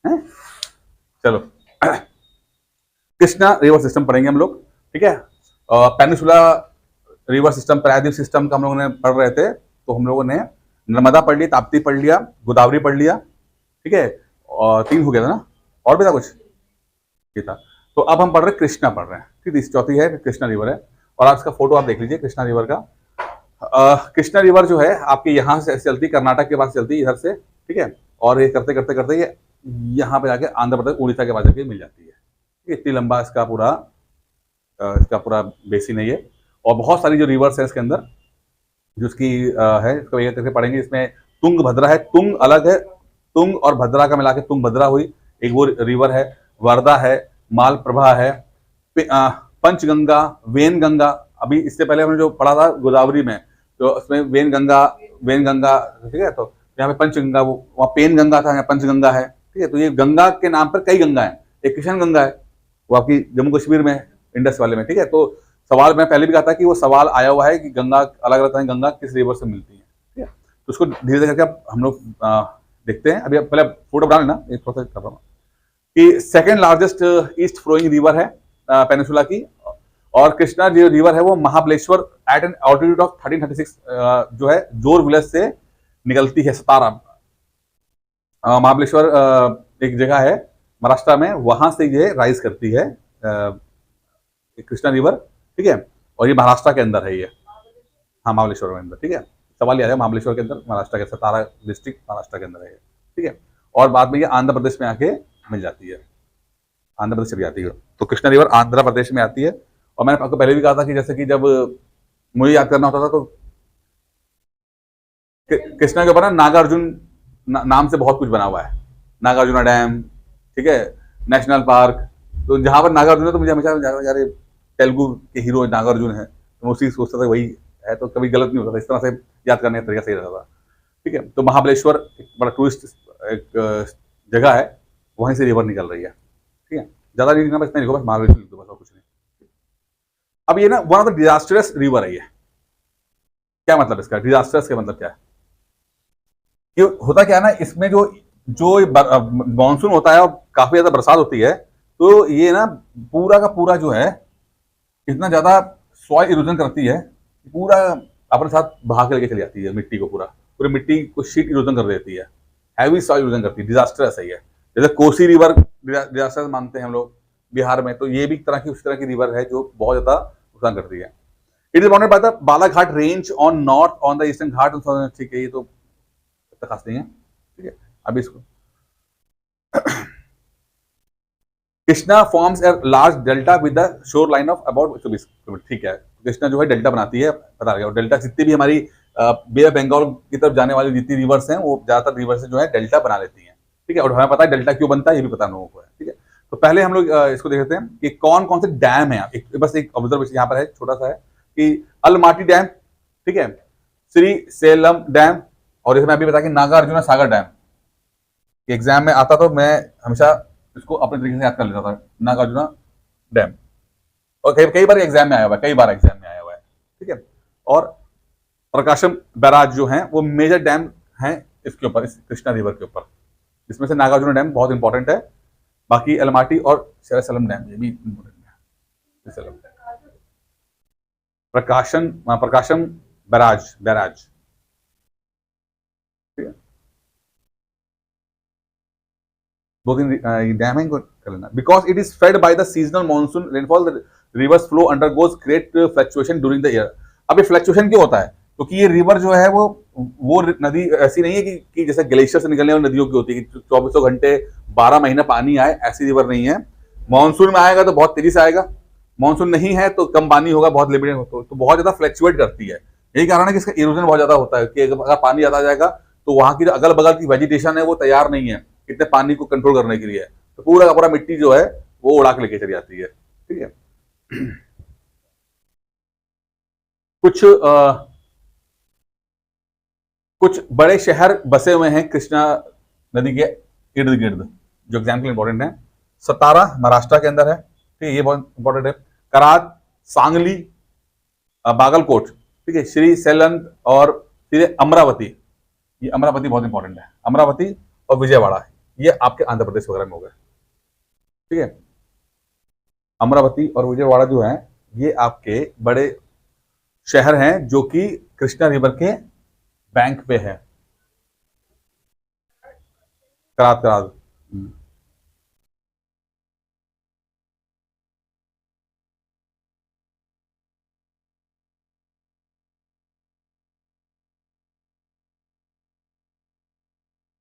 हैं। चलो Krishna river system पढ़ेंगे हम लोग, ठीक है। पेनिसुला रिवर सिस्टम, प्रायद्वीप सिस्टम का हम लोगों ने पढ़ रहे थे, तो हम लोगों ने नर्मदा पढ़ ली, ताप्ती पढ़ लिया, गोदावरी पढ़ लिया, ठीक है। और 3 हो गया था ना, और भी था कुछ, ये था। तो अब हम पढ़ रहे कृष्णा पढ़ रहे हैं, ठीक है। चौथी है कृष्णा रिवर है, और आप इसका फोटो आप देख लीजिए कृष्णा रिवर का। कृष्णा रिवर जो है आपके यहाँ से चलती, कर्नाटक के पास चलती है इधर से, ठीक है। और ये करते करते करते ये यहाँ पे जाके आंध्र प्रदेश उड़ीसा के पास जाके मिल जाती है, ठीक है। इतनी लंबा इसका पूरा बेसिन है ये। और बहुत सारी जो रिवर्स है इसके अंदर, जो इसकी है, इसको एक करके पढ़ेंगे। इसमें तुंग भद्रा है, तुंग अलग है, तुंग और भद्रा का मिला के तुंग भद्रा हुई, एक वो रिवर है। वर्धा है, मालप्रभा है, पंचगंगा, वेनगंगा। अभी इससे पहले हमने जो पढ़ा था गोदावरी में, तो उसमें वेनगंगा, ठीक है। तो यहाँ पे पंचगंगा, वहाँ पेन गंगा था, यहाँ पंचगंगा है, ठीक है। तो ये गंगा के नाम पर कई गंगा है। एक किशन गंगा है, वो आपकी जम्मू कश्मीर में, इंडस वाले में, ठीक है। तो सवाल मैं पहले भी कहा था कि वो सवाल आया हुआ है कि गंगा अलग अलग तरह की गंगा किस रिवर से मिलती है, ठीक है। तो उसको धीरे धीरे करके अब हम लोग देखते हैं। अभी पहले फोटो बना लेना, एक प्रोसेस कर रहा हूँ कि second largest east flowing river है पेनिसुला की। और कृष्णा जो रिवर है वो Mahabaleshwar at an altitude of 1336 जो है जोर विलेज से निकलती है। सतारा महाबलेश्वर एक जगह है महाराष्ट्र में, वहां से ये राइज करती है कृष्णा रिवर, ठीक है। और ये महाराष्ट्र के अंदर है ये, हाँ महाबलेश्वर के अंदर, ठीक है। सवाल यह है महाबलेश्वर के अंदर, महाराष्ट्र के सतारा डिस्ट्रिक्ट महाराष्ट्र के अंदर है, ठीक है। और बाद में ये आंध्र प्रदेश में आके मिल जाती है, आंध्र प्रदेश से आती है। तो कृष्णा रिवर आंध्र प्रदेश में आती है। और मैंने आपको पहले भी कहा था कि जैसे कि जब मुझे याद करना होता था तो कृष्णा के ऊपर ना नागार्जुन नाम से बहुत कुछ बना हुआ है। नागार्जुना डैम, ठीक है, नेशनल पार्क। तो जहां पर नागार्जुन है तो मुझे हमेशा यार तेलुगु के हीरो नागार्जुन है, तो मैं उसी सोचता था वही है, तो कभी गलत नहीं होता था। इस तरह से याद करने का तरीका सही रहता था, ठीक है। तो महाबलेश्वर एक बड़ा टूरिस्ट एक जगह है, वहीं से रिवर निकल रही है, ठीक है। ज्यादा नहीं लिखना, बस नहीं लिखो, बस महाबलेश्वर लिख दो, बस और कुछ नहीं। अब ये ना one of the disastrous river है ये। क्या मतलब इसका, डिजास्टरस का मतलब क्या है? ये होता क्या है ना, इसमें जो जो मानसून होता है और काफी ज्यादा बरसात होती है, तो ये ना पूरा का पूरा जो है इतना ज्यादा सॉइल इरोजन करती है, पूरा अपने साथ बहा के लेके चली जाती है मिट्टी को, पूरी मिट्टी को शीट इरोजन कर देती है, हैवी सॉइल इरोजन करती है। डिजास्टर ऐसा ही है। जैसे कोसी रिवर डिजास्टर मानते हैं हम लोग बिहार में, तो ये भी उस तरह की रिवर है जो बहुत ज्यादा नुकसान करती है। It is bounded by the Balaghat range on north on the eastern Ghat, ठीक है। ये तो खास नहीं है, ठीक है। अभी इसको Krishna forms a large delta with the shore line of about 120 kilometre, ठीक है। कृष्णा जो है डेल्टा बनाती है, पता लगा। डेल्टा जितनी भी हमारी बे ऑफ बंगाल की तरफ जाने वाली जितनी रिवर्स हैं, वो ज्यादातर रिवर्स जो है डेल्टा बना लेती हैं, ठीक है। और हमें पता है डेल्टा क्यों बनता है, ये भी पता लोगों को है, ठीक है। तो पहले हम लोग इसको देखते हैं कि कौन कौन से डैम है। बस एक ऑब्जर्वेशन यहाँ पर है, छोटा सा है कि अलमाटी डैम, ठीक है, श्री सेलम डैम, और इसमें अभी बताया कि नागार्जुना सागर डैम। एग्जाम में आता तो मैं हमेशा इसको अपने तरीके से याद कर लेता था, नागार्जुना डैम। और कई बार एग्जाम में आया हुआ है, कई बार एग्जाम में आया हुआ है, ठीक है। और प्रकाशम बैराज जो है वो मेजर डैम है इसके ऊपर, इस कृष्णा रिवर के ऊपर, जिसमें से नागार्जुना डैम बहुत इंपॉर्टेंट है। बाकी अलमाटी और शेरसलम डैम ये भी इंपॉर्टेंट है। प्रकाशम बैराज, दो तीन डैम है, इनको कर लेना। Because it is fed by the seasonal monsoon rainfall, the reverse flow undergoes great fluctuation during the year. अब ये फ्लक्चुएशन क्यों होता है? क्योंकि ये रिवर जो है वो नदी ऐसी नहीं है कि जैसे ग्लेशियर से निकलने वाली नदियों की होती है कि 24 घंटे 12 महीने पानी आए, ऐसी रिवर नहीं है। मानसून में आएगा तो बहुत तेजी से आएगा, मानसून नहीं है तो कम पानी होगा, बहुत लिमिटेड होगा, तो बहुत ज्यादा फ्लक्चुएट करती है। यही कारण है कि इसका इरोजन बहुत ज्यादा होता है कि अगर पानी ज्यादा आ जाएगा तो वहां की जो अगल बगल की वेजिटेशन है वो तैयार नहीं है इतने पानी को कंट्रोल करने के लिए, तो पूरा का पूरा मिट्टी जो है वो उड़ा के लेके चली जाती है, ठीक है। कुछ बड़े शहर बसे हुए हैं कृष्णा नदी के इर्द गिर्द, जो एग्जाम्पल इंपॉर्टेंट है। सतारा महाराष्ट्र के अंदर है, ठीक है, ये बहुत इंपॉर्टेंट है। कराद, सांगली, बागलकोट, ठीक है, श्री सेलन और फिर अमरावती, ये अमरावती बहुत इंपॉर्टेंट है, अमरावती और विजयवाड़ा ये आपके आंध्र प्रदेश वगैरह में हो गए। ठीक है, अमरावती और विजयवाड़ा जो है ये आपके बड़े शहर हैं जो कि कृष्णा रिवर के बैंक पे है। करात करात।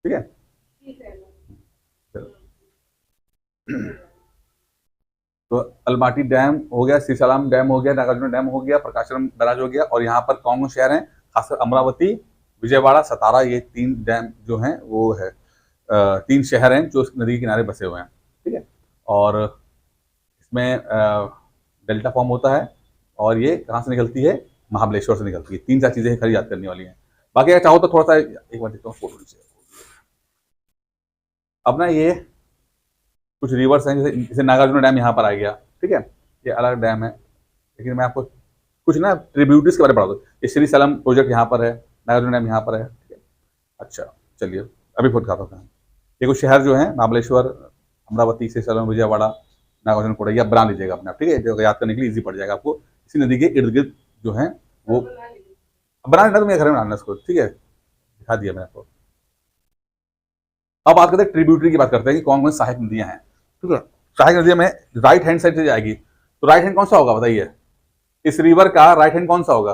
ठीक है, तो अलमाटी डैम हो गया, सीसाराम डैम हो गया, नागार्जुन डैम हो गया, प्रकाशम बैराज हो गया, और यहाँ पर कौन कौन शहर हैं, खासकर अमरावती, विजयवाड़ा, सतारा, ये 3 डैम जो हैं वो है 3 शहर हैं जो नदी के किनारे बसे हुए हैं। ठीक है, और इसमें डेल्टा फॉर्म होता है, और ये कहाँ से निकलती है, महाबलेश्वर से निकलती है। 3-4 चीजें खरी याद करने वाली हैं। बाकी अगर चाहो तो थोड़ा सा एक बार देखता हूँ फोटो नीचे। अब ना ये कुछ रिवर्स हैं, जैसे नागार्जुन डैम यहाँ पर आ गया। ठीक है, ये अलग डैम है, लेकिन मैं आपको कुछ ना ट्रिब्यूटरीज के बारे में बता दूँ। ये श्री सलम प्रोजेक्ट यहाँ पर है, नागार्जुन डैम यहाँ पर है। ठीक है, अच्छा चलिए अभी फोटो दिखाता हूँ। ये कुछ शहर जो है महाबलेश्वर, अमरावती, श्री सलम, विजयवाड़ा, नागार्जुन कोटा, ये आप बना लीजिएगा अपने आप। ठीक है, जो याद करने के लिए ईजी पड़ जाएगा आपको। इसी नदी के इर्द गिर्द जो है वो बना लेना, तो मेरे घर में बनाना इसको। ठीक है, दिखा दिया मैंने आपको। अब बात करते हैं ट्रिब्यूटरी की, बात करते हैं कि कौन कौन सहायक नदियां हैं। ठीक है, सहायक नदियों में राइट हैंड साइड से जाएगी, तो राइट हैंड कौन सा होगा बताइए, इस रिवर का राइट हैंड कौन सा होगा?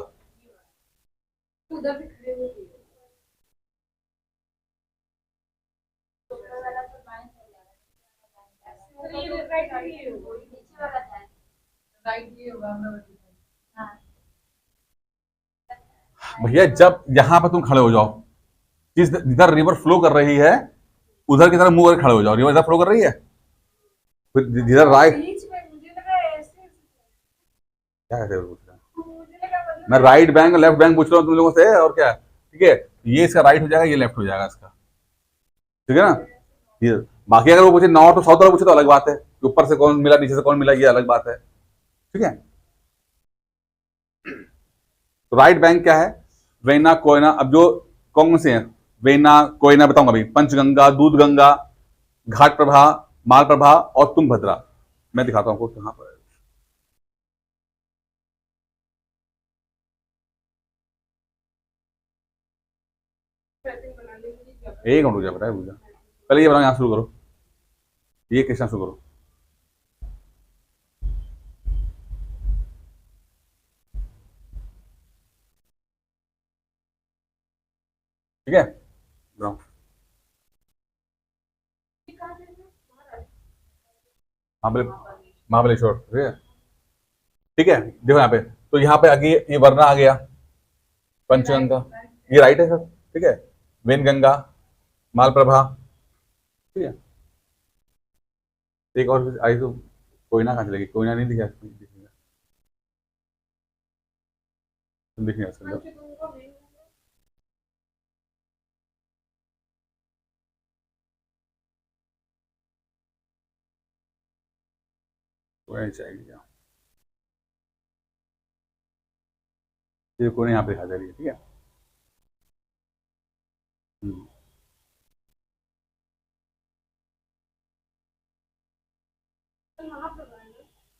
भैया जब यहां पर तुम खड़े हो जाओ, जिस जिधर रिवर फ्लो कर रही है उधर की तरफ मुंह करके खड़े हो जाओ। रिवर इधर फ्लो कर रही है, फिर जिधर राइट, क्या कहते हैं, मैं राइट बैंक लेफ्ट बैंक पूछ रहा हूँ तुम लोगों से, और क्या। ठीक है, ये इसका राइट हो जाएगा, ये लेफ्ट हो जाएगा इसका। ठीक है ना, ये बाकी अगर वो पूछे नॉर्थ और साउथ वाला पूछे तो अलग बात है, ऊपर से कौन मिला नीचे से कौन मिला, ये अलग बात है। ठीक है, तो राइट बैंक क्या है, वेना कोयना। अब जो कौन से हैं, वेना कोयना बताऊंगा अभी, पंचगंगा, दूध गंगा, घाट प्रभा, माल प्रभा और तुंगभद्रा। मैं दिखाता हूं आपको कहां पर है। एक मिनट रुक जा बेटा, रुक जा, पहले ये बताओ, यहां शुरू करो, ये कृष्णा शुरू करो। ठीक है, बताओ। महाबलेश्वर। ठीक है, ठीक है, देखो यहाँ पे, तो यहाँ पे आगे ये वरना आ गया, पंचगंगा, ये राइट है सर। ठीक है, वेनगंगा, मालप्रभा। ठीक है, एक और आई तो कोयना कहाँ चलेगी, कोयना नहीं दिखा, दिख नहीं सकता। कोयना चाहिए क्या, ये कोयना यहाँ पे दिखा दे रही है। ठीक है,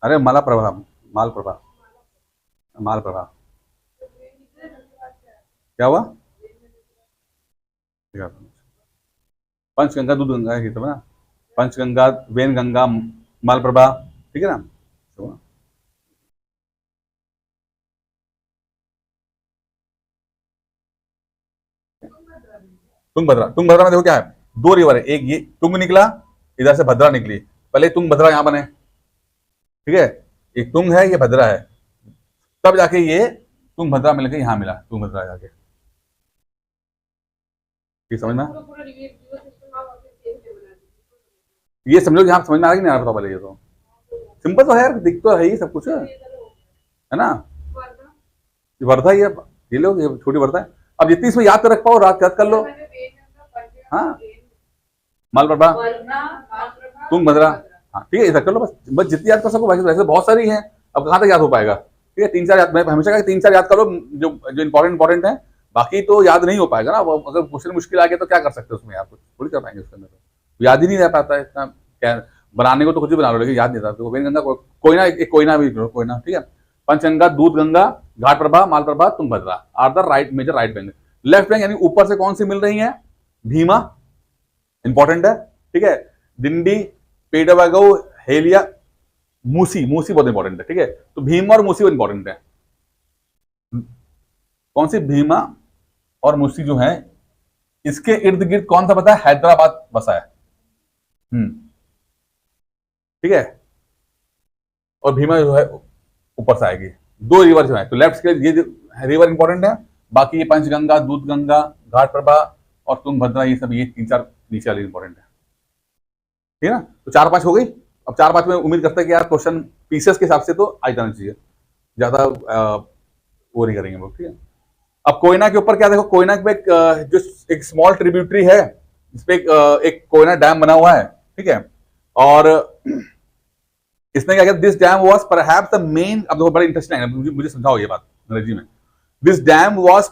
अरे माला प्रभा, माल प्रभा, माल प्रभा, क्या हुआ, पंचगंगा दूध गंगा है, तो ना पंचगंगा, वेन गंगा, मालप्रभा। ठीक है ना, तो तुंगभद्रा, तुंगभद्रा में देखो क्या है, 2 रिवर है, एक ये तुंग निकला, इधर से भद्रा निकली, पहले तुंगभद्रा यहाँ बने। ठीक है, एक तुंग है, ये भद्रा है, तब जाके ये तुंगभद्रा मिलकर यहाँ मिला, तुंगभद्रा जाके। ये समझ में, ये समझो यहाँ समझ में आ रहा कि नहीं आ रहा, पहले ये तो सिंपल तो है यार, दिख तो है ही सब कुछ, है ना। ये वर्धा ही है, ये लोग, ये छोटी वर्धा है। अब जितनी इसमें याद कर रख पाओ, रात याद कर लो। हाँ, मालप्रभा, तुंगभद्रा, हाँ ठीक है, ऐसा कर लो बस, बस जितनी याद कर सको। वैसे बहुत सारी हैं, अब कहाँ तक याद हो पाएगा। ठीक है, 3-4 याद, मैं हमेशा कहा 3-4 याद करो, जो जो इंपॉर्टेंट है, बाकी तो याद नहीं हो पाएगा ना। अगर क्वेश्चन मुश्किल आ गया तो क्या कर सकते हो उसमें, आप थोड़ी कर पाएंगे उसके अंदर। याद ही नहीं रह पाता है इतना। क्या बनाने को तो कुछ भी बना लो, लेकिन याद नहीं रहता। तो वेनगंगा कोयना, एक कोयना भी कोयना, ठीक है। Panchganga, Doodh Ganga, Ghataprabha, Malaprabha, Tungabhadra are the right major right bank. Left bank यानी ऊपर से कौन सी मिल रही है? भीमा इंपॉर्टेंट है, ठीक है। दिंडी, पेडवागो, हेलिया, मूसी, मूसी बहुत इंपॉर्टेंट है, ठीक है। तो भीमा और मूसी इंपॉर्टेंट है। कौन सी? भीमा और मूसी जो है, इसके इर्द गिर्द कौन सा पता है? हैदराबाद बसा है। ठीक है। और भीमा जो है ऊपर से आएगी। दो रिवर जो है, तो लेफ्ट के ये रिवर इंपॉर्टेंट है। बाकी ये पंचगंगा, दूध गंगा, घाट प्रभा और तुंगभद्रा, ये सब ये 3-4 नीचे वाले इंपॉर्टेंट है, ठीक है ना। तो 4-5 हो गई। अब 4-5 में उम्मीद करते हैं कि यार क्वेश्चन पीसेस के हिसाब से तो आ जाना चाहिए, ज्यादा वो नहीं करेंगे लोग, ठीक है। अब कोयना के ऊपर क्या देखो, कोयना पे जो एक स्मॉल ट्रिब्यूटरी है, जिसपे एक कोयना डैम बना हुआ है, ठीक है। और इसने क्या किया? This dam was perhaps the main, अब देखो बड़ा इंटरेस्टिंग है, मुझे समझाओ ये बात अंग्रेजी में। This dam was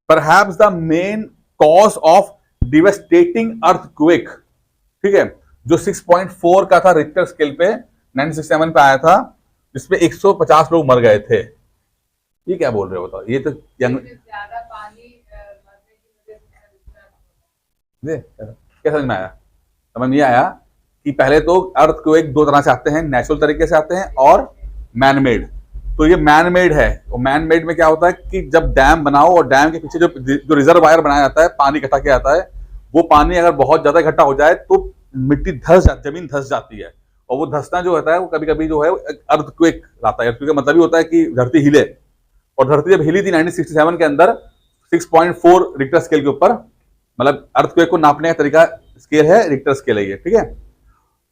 perhaps the main cause of devastating earthquake, ठीक है, जो 6.4 का था रिक्टर स्केल पे, 1967 पे आया था, जिसपे 150 लोग मर गए थे। ये क्या बोल रहे हो बताओ? ये तो ज्यादा पानी क्या समझ में आया? समझ नहीं आया कि पहले तो अर्थक्वेक दो तरह से आते हैं, नेचुरल तरीके से आते हैं और मैन मेड। तो ये मैन मेड है। और मैन मेड में क्या होता है कि जब डैम बनाओ और डैम के पीछे जो रिजर्वायर बनाया जाता है, पानी इकट्ठा किया जाता है, वो पानी अगर बहुत ज्यादा इकट्ठा हो जाए तो मिट्टी जमीन धंस जाती है। और वो धंसना जो होता है वो कभी कभी जो है अर्थक्वेक लाता है। अर्थक्वेक का मतलब ही होता है कि धरती हिले। और धरती जब हिली थी 1967 के अंदर 6.4 रिक्टर स्केल के ऊपर, मतलब अर्थक्वेक को नापने का तरीका स्केल है, रिक्टर स्केल है ये, ठीक है।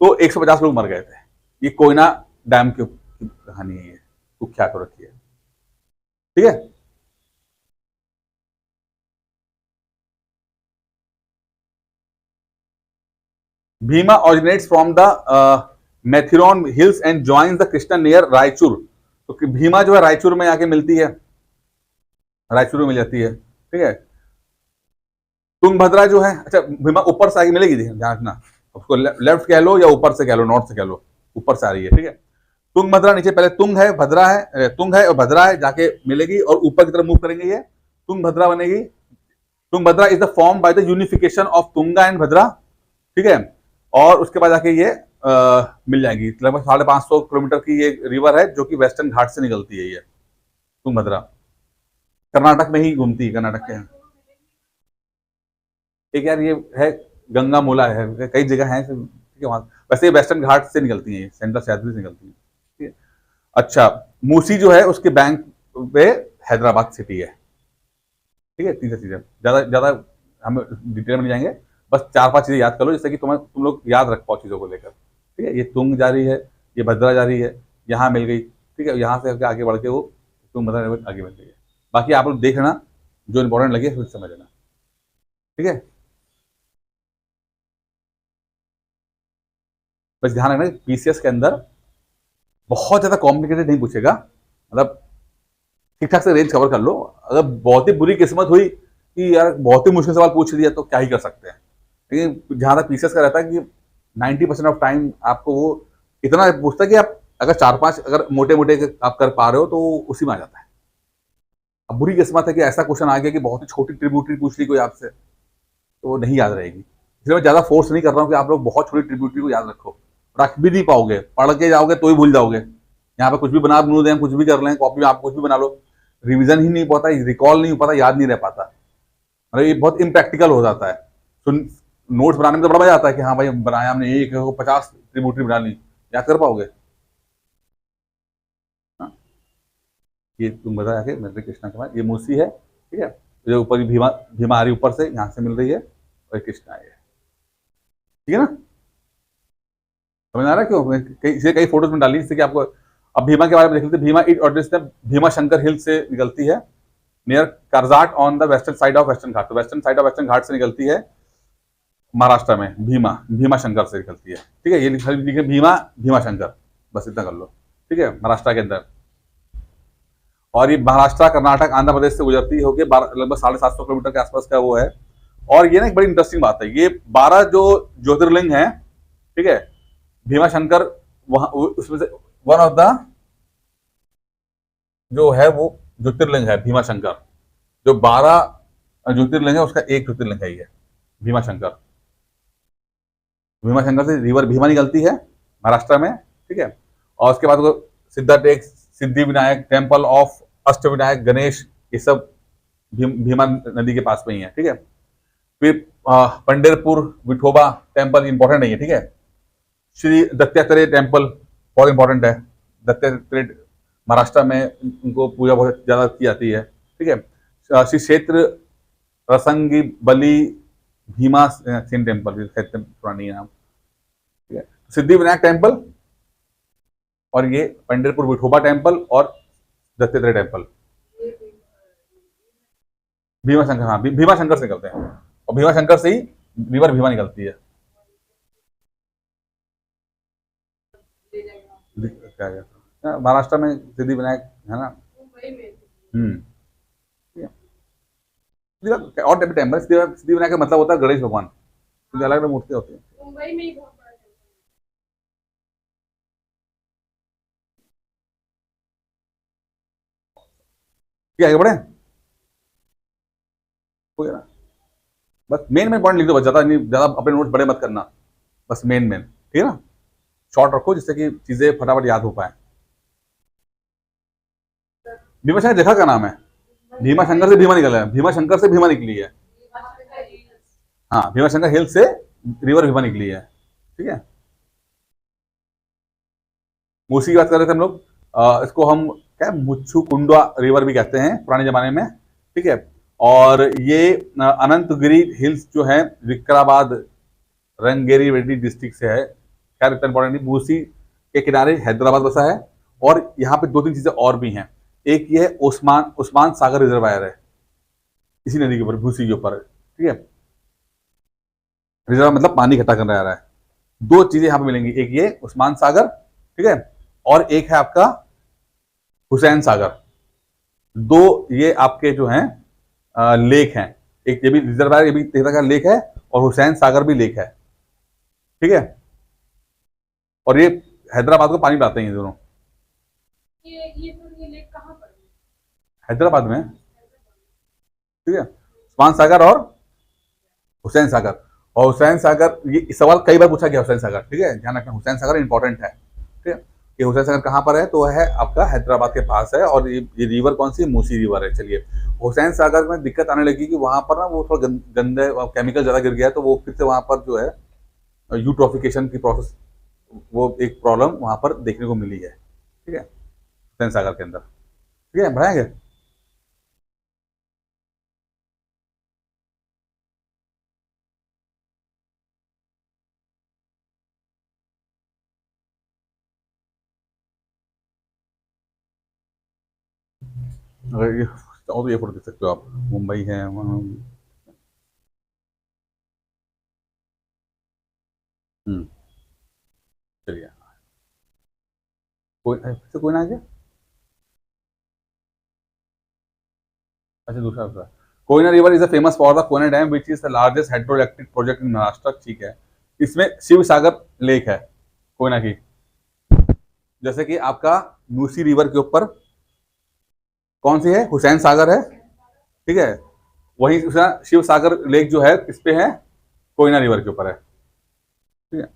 तो 150 लोग मर गए थे। ये कोयना डैम की कहानी है, ये कुख्यात हो रखी है, ठीक है। Bhima originates from the Matheran hills and joins the Krishna near Raichur. तो भीमा जो है रायचूर में आके मिलती है, रायचूर में मिल जाती है, ठीक है। तुंगभद्रा जो है, अच्छा भीमा ऊपर से आगे मिलेगी, ध्यान रखना, उसको लेफ्ट कह लो या ऊपर से कह लो, नॉर्थ से कह लो, ऊपर से आ रही है, ठीक है। तुंगभद्रा नीचे पहले तुंग है, भद्रा है, तुंग है और भद्रा है, जाके मिलेगी और ऊपर की तरफ मूव करेंगे, ये तुंगभद्रा बनेगी। Tungabhadra is the form by the unification of Tunga and Bhadra, ठीक है। और उसके बाद जाके ये मिल जाएगी। लगभग 550 किलोमीटर की ये रिवर है, जो कि वेस्टर्न घाट से निकलती है। ये तुंगभद्रा कर्नाटक में ही घूमती है, कर्नाटक के एक यार ये है गंगा मूला है, कई जगह है, ठीक है वहां। वैसे वेस्टर्न घाट से निकलती है, सेंट्रल सह्याद्री से निकलती है, ठीक है। अच्छा, मूसी जो है उसके बैंक पे हैदराबाद सिटी है, ठीक है। 3 चीजें, ज्यादा ज्यादा हम डिटेल में नहीं जाएंगे, बस 4-5 चीजें याद कर लो, जिससे कि तुम लोग याद रख पाओ चीजों को लेकर, ठीक है। ये तुंग जा रही है, ये भद्रा जा रही है, यहाँ मिल गई, ठीक है। यहाँ से आगे बढ़ के वो तुंगभद्रा आगे मिल गई है। बाकी आप लोग देख लेना, जो इंपॉर्टेंट लगे फिर समझ लेना, ठीक है। बस ध्यान रखना पीसीएस के अंदर बहुत ज्यादा कॉम्प्लिकेटेड नहीं पूछेगा, मतलब ठीक ठाक से रेंज कवर कर लो। अगर बहुत ही बुरी किस्मत हुई कि यार बहुत ही मुश्किल सवाल पूछ लिया तो क्या ही कर सकते हैं। लेकिन जहां तक पीसीएस का रहता है कि 90% ऑफ टाइम आपको वो इतना पूछता है कि आप अगर 4-5 अगर मोटे मोटे आप कर पा रहे हो तो उसी में आ जाता है। अब बुरी किस्मत है कि ऐसा क्वेश्चन आ गया कि बहुत ही छोटी ट्रिब्यूटरी पूछ ली कोई आपसे, तो वो नहीं याद रहेगी। इसलिए मैं ज्यादा फोर्स नहीं कर रहा हूँ कि आप लोग बहुत छोटी ट्रिब्यूटरी को याद रखो, रख भी नहीं पाओगे, पढ़ के जाओगे तो ही भूल जाओगे। यहाँ पे कुछ भी बना बनू दें, कुछ भी कर लें, कॉपी में आप कुछ भी बना लो, रिवीजन ही नहीं पाता, रिकॉल नहीं हो पाता, याद नहीं रह पाता, मतलब ये बहुत इम्प्रैक्टिकल हो जाता है। तो नोट्स बनाने में तो बड़ा मजा आता है कि हाँ भाई बनाया हमने, एक 50 ट्रिब्यूटरी बना ली, याद कर पाओगे? हाँ? ये तुम बता के मेरे कृष्णा के बाद ये मूसी है, ठीक है। जो ऊपर भीमा, भीमा आ रही ऊपर से, यहाँ से मिल रही है, और कृष्णा है, ठीक है ना। समझ आ रहा है? क्यों कई फोटोज में डाली जिससे कि आपको। अब भीमा के बारे में देख लेते हैं। Bhima it originates Bhima Shankar hill से निकलती है, near Karjat on the western side of western Ghat. तो western side of western Ghat से निकलती है महाराष्ट्र में, भीमा, भीमा शंकर से निकलती है, ठीक है। ये लिखे भीमा, भीमा शंकर, बस इतना कर लो, ठीक है, महाराष्ट्र के अंदर। और ये महाराष्ट्र, कर्नाटक, आंध्र प्रदेश से गुजरती होकर लगभग 750 किलोमीटर के आसपास का वो है। और ये ना एक बड़ी इंटरेस्टिंग बात है, ये 12 जो ज्योतिर्लिंग हैं, ठीक है, भीमा शंकर वहां उसमें से वन ऑफ द जो है वो ज्योतिर्लिंग है भीमा शंकर। जो 12 ज्योतिर्लिंग है उसका एक ज्योतिर्लिंग है ये भीमा शंकर। भीमा शंकर से रिवर भीमा निकलती है महाराष्ट्र में, ठीक है। और उसके बाद वो सिद्धाटेक, सिद्धि विनायक, टेम्पल ऑफ अष्टविनायक गणेश, ये सब भीमा नदी के पास में ही है, ठीक है। फिर पंढरपुर विठोबा टेम्पल इंपॉर्टेंट नहीं है, ठीक है। श्री दत्तात्रेय टेम्पल बहुत इंपॉर्टेंट है। दत्तात्रेय महाराष्ट्र में उनको पूजा बहुत ज्यादा की जाती है, ठीक है। श्री क्षेत्र रसंगी बली भीमा सेन टेम्पल, पुरानी नाम, ठीक है। सिद्धि विनायक टेम्पल और ये पंढरपुर विठोबा टेम्पल और दत्तात्रेय टेम्पल। भीमा शंकर, हाँ भीमा शंकर से निकलते हैं और भीमा शंकर से ही रिवर भीमा निकलती है। क्या कहते महाराष्ट्र में सिद्धि विनायक है ना। ठीक है। और टेम्पल सिद्धि विनायक का मतलब होता है गणेश भगवान, अलग अलग मूर्तियां होती हैं। मुंबई में ही बहुत बड़ा क्या आगे बढ़े, हो गया ना। बस मेन मेन पॉइंट लिख दो, बस ज्यादा नहीं, ज्यादा अपने नोट्स बड़े मत करना, बस मेन मेन, ठीक है ना। शॉर्ट रखो जिससे कि चीजें फटाफट याद हो पाए। भीमा शंकर जगह का नाम है, भीमा शंकर से भीमा निकला है, भीमा शंकर से भीमा निकली है। हाँ, भीमा शंकर हिल से रिवर भीमा निकली है, ठीक है। मूसी की बात कर रहे थे हम लोग, इसको हम क्या मुच्छू कुंडवा रिवर भी कहते हैं पुराने जमाने में, ठीक है। और ये अनंतगिरी हिल्स जो है विकाराबाद रंगेरी रेड्डी डिस्ट्रिक्ट से है। खैर इतना इंपॉर्टेंट नहीं। मूसी के किनारे हैदराबाद बसा है और यहाँ पे दो तीन चीजें और भी हैं। एक ये है उस्मान सागर रिजर्वायर है, इसी नदी के ऊपर, भूसी के ऊपर, ठीक है। रिजर्व मतलब पानी इकट्ठा करने आ रहा है। दो चीजें यहाँ पे मिलेंगी, एक ये उस्मान सागर, ठीक है, और एक है आपका हुसैन सागर। दो ये आपके जो हैं लेक हैं, एक ये भी रिजर्वायर, ये भी तेरह का लेक है, और हुसैन सागर भी लेक है, ठीक है। और ये हैदराबाद को पानी पिलाते हैं ये दोनों। ये लेक कहाँ पर है? हैदराबाद में, ठीक है। उस्मान सागर और हुसैन सागर। और हुसैन सागर, ये सवाल कई बार पूछा गया हुसैन सागर, ठीक है, ध्यान रखना हुसैन सागर इंपॉर्टेंट है, ठीक है। ये हुसैन सागर कहाँ पर है, तो है आपका हैदराबाद के पास है। और ये रिवर कौन सी, मूसी रिवर है। चलिए, हुसैन सागर में दिक्कत आने लगी कि वहां पर ना वो थोड़ा गंदे केमिकल ज्यादा गिर गया, तो वो फिर से वहां पर जो है यूट्रोफिकेशन की प्रोसेस, वो एक प्रॉब्लम वहां पर देखने को मिली है, ठीक है, हुसैन सागर के अंदर, ठीक है। बढ़ाएंगे, अगर ये चाहो तो ये फोटो देख सकते हो आप, मुंबई है वहाँ। चलिए, कोई फिर से कोई ना आ गया। अच्छा, दूसरा दूसरा Koyna river is a famous for the Koyna dam which is the largest hydro electric project in Maharashtra, ठीक है। इसमें शिव सागर लेक है कोयना की। जैसे कि आपका मूसी रिवर के ऊपर कौन सी है, हुसैन सागर है, ठीक है। वही शिव सागर लेक जो है किस पे है, कोयना रिवर के ऊपर है, ठीक है।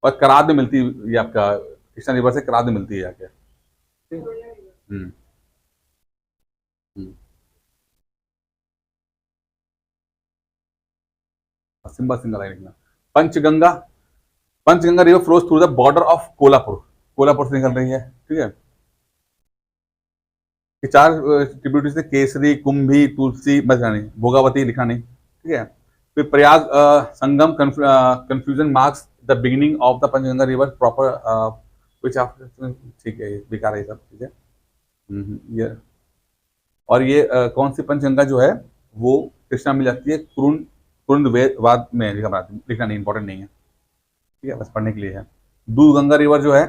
और कराद में मिलती है ये आपका, कृष्णा रिवर से कराद में मिलती है आके, ठीक है। हम्म हम्म। सिंबल सिंगल लाइन लिखना। Panchganga, Panchganga river flows through the border of Kolhapur, Kolhapur से निकल रही है, ठीक है। ये चार ट्रिब्यूटरीज थे, केसरी, कुंभी, तुलसी, बस नहीं, भोगावती लिखा नहीं, ठीक है। फिर Prayag Sangam confusion marks the beginning of the Panchganga river proper which after, ठीक है, ये बेकार है ये सब, ठीक है। ये और ये कौन सी पंचगंगा जो है वो कृष्णा मिल जाती है कुरुंद वाद में, लिखना नहीं, इंपॉर्टेंट नहीं है, ठीक है, बस पढ़ने के लिए है। दूध गंगा रिवर जो है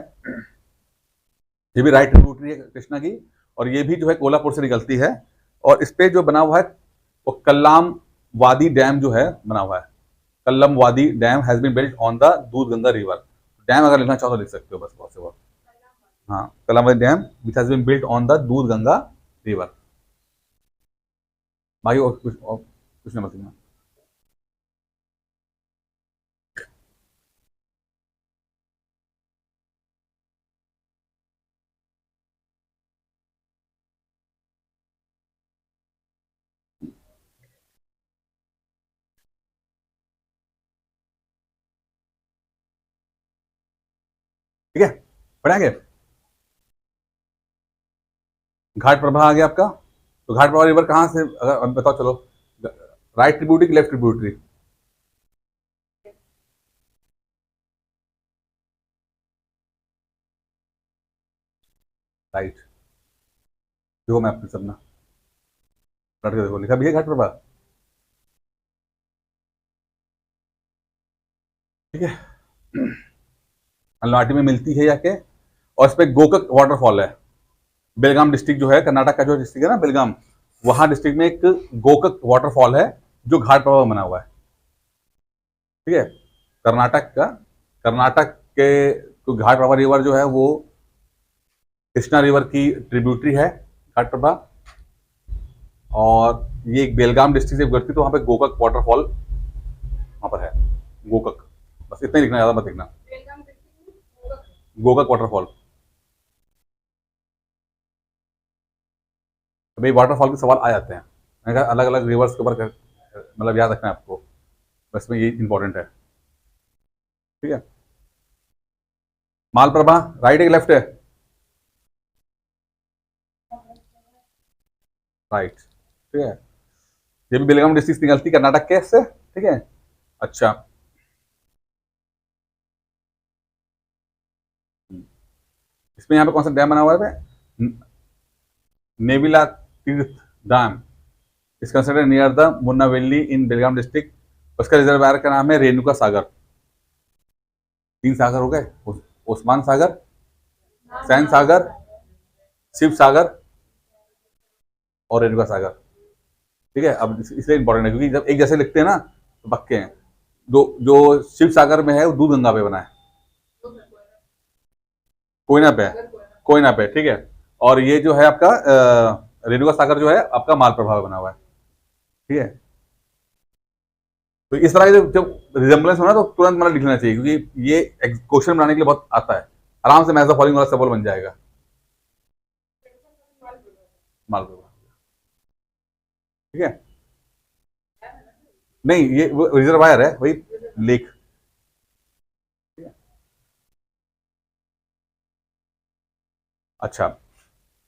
ये भी राइट ट्रिब्यूटरी है कृष्णा की, और ये भी जो है कोल्हापुर से निकलती है। और इस पे जो बना हुआ है वो कल्लाम वादी डैम जो है बना हुआ है, Kalammawadi dam has been built on the Dudhganga river. Dam अगर लिखना चाहो तो लिख सकते हो, बस बहुत से बहुत। हाँ, Kalammawadi dam which has been built on the Dudhganga river. भाई और कुछ नहीं बताना। ठीक है, पढ़ेंगे। घाट प्रभा आ गया आपका। तो घाट प्रभा रिवर कहाँ से, अगर अब बताओ चलो, राइट ट्रिब्यूटरी की लेफ्ट ट्रिब्यूटरी? राइट। देखो मैं अपने सबना पढ़ के देखो, लिखा भी है घाट प्रभा। ठीक है, अलनाटी में मिलती है जाके, और इस पे गोकक वाटरफॉल है। बेलगाम डिस्ट्रिक्ट जो है, कर्नाटक का जो डिस्ट्रिक्ट है ना बेलगाम, वहां डिस्ट्रिक्ट में एक गोकक वाटरफॉल है जो घाट प्रभा बना हुआ है। ठीक है, कर्नाटक का, कर्नाटक के तो घाट प्रभा रिवर जो है वो कृष्णा रिवर की ट्रिब्यूटरी है, घाट प्रभा। और ये एक बेलगाम डिस्ट्रिक्ट से गुजरती, तो वहां पे गोकक वाटरफॉल वहां पर है, गोकक। बस इतना ही लिखना, ज्यादा मत लिखना। गोकक वाटरफॉल। अभी वाटरफॉल के सवाल आ जाते हैं, मैंने कहा अलग अलग रिवर्स के ऊपर मतलब याद रखना है आपको, बस में ये इंपॉर्टेंट है। ठीक है, मालप्रभा राइट है कि लेफ्ट है? राइट। ठीक है, ये भी बेलगाम डिस्ट्रिक्ट निकलती कर्नाटक के से। ठीक है, अच्छा। इसमें यहाँ पे कौन सा डैम बना हुआ है? Navila Tirtha dam is considered near the Munavalli in Belgaum district. उसका रिजर्वायर का नाम है रेणुका सागर। तीन सागर हो गए, ओस्मान सागर, सैन सागर, शिव सागर और रेणुका सागर। ठीक है, अब इसलिए इंपॉर्टेंट है क्योंकि जब एक जैसे लिखते हैं ना तो पक्के हैं। जो जो शिव सागर में है वो दूध गंगा पे बना है, कोयना पे है, कोयना पे। ठीक है, और ये जो है आपका रेणुका सागर जो है आपका मालप्रभा पे बना हुआ है। ठीक है, तो इस तरह के जब रिजेंबलेंस हो ना तो तुरंत मतलब लिख लेना चाहिए, क्योंकि ये क्वेश्चन बनाने के लिए बहुत आता है। आराम से मैच द फॉलोइंग वाला सवाल बन जाएगा। मालप्रभा। ठीक है, नहीं ये रिजर्वायर है वही, लेक। अच्छा,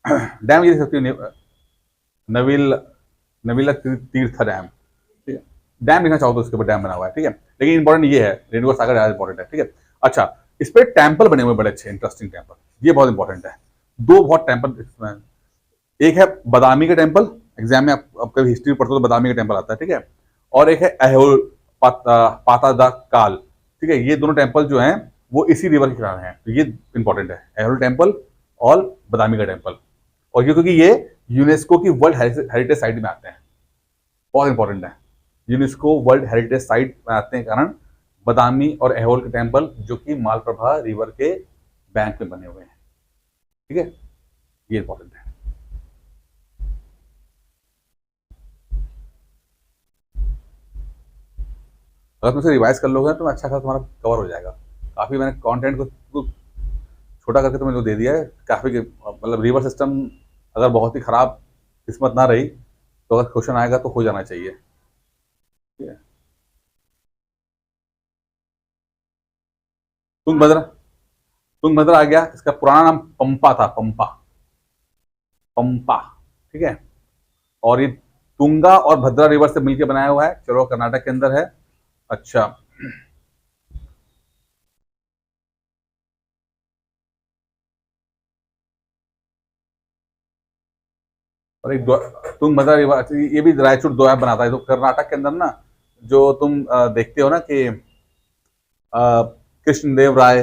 डैम ये देख सकते हो, नविल नविला तीर्थ डैम। ठीक है, डैम लिखना चाहो तो उसके ऊपर डैम बना हुआ है। ठीक है, लेकिन इंपॉर्टेंट ये है, रेणुका सागर ज्यादा इंपॉर्टेंट है। ठीक है, अच्छा, इस पे टेम्पल बने हुए बड़े अच्छे इंटरेस्टिंग टेम्पल, ये बहुत इंपॉर्टेंट है। दो बहुत टेम्पल इसमें, एक है बदामी का टेम्पल, एग्जाम में आप कभी हिस्ट्री पढ़ते हो तो बदामी का टेम्पल आता है। ठीक है, और एक है अहोल पाता दा काल। ठीक है, ये दोनों टेम्पल जो हैं वो इसी रिवर के किनारे हैं, तो ये इंपॉर्टेंट है, अहोल टेम्पल और बदामी का टेम्पल। और ये क्योंकि ये यूनेस्को की वर्ल्ड हेरिटेज साइट में आते हैं, बहुत इंपॉर्टेंट है। यूनेस्को वर्ल्ड हेरिटेज साइट में आते हैं कारण बदामी और अहोल के टेम्पल जो कि मालप्रभा रिवर के बैंक में बने हुए हैं। ठीक है, ये इंपॉर्टेंट है। अगर तुम इसे रिवाइज कर लोगे तो अच्छा खासा तुम्हारा कवर हो जाएगा। काफी मैंने कंटेंट को छोटा करके तुम्हें जो दे दिया है, काफी मतलब रिवर सिस्टम अगर बहुत ही खराब किस्मत ना रही तो अगर क्वेश्चन आएगा तो हो जाना चाहिए। ठीक है, तुंगभद्र, तुंगभद्र आ गया, इसका पुराना नाम पंपा था, पंपा, पंपा। ठीक है, और ये तुंगा और भद्रा रिवर से मिलकर बनाया हुआ है, चलो कर्नाटक के अंदर है। अच्छा, और एक तुंगभद्रा रिवर, अच्छा, ये भी रायचूर दोया बनाता है। तो कर्नाटक के अंदर ना जो तुम देखते हो ना कि कृष्णदेव राय,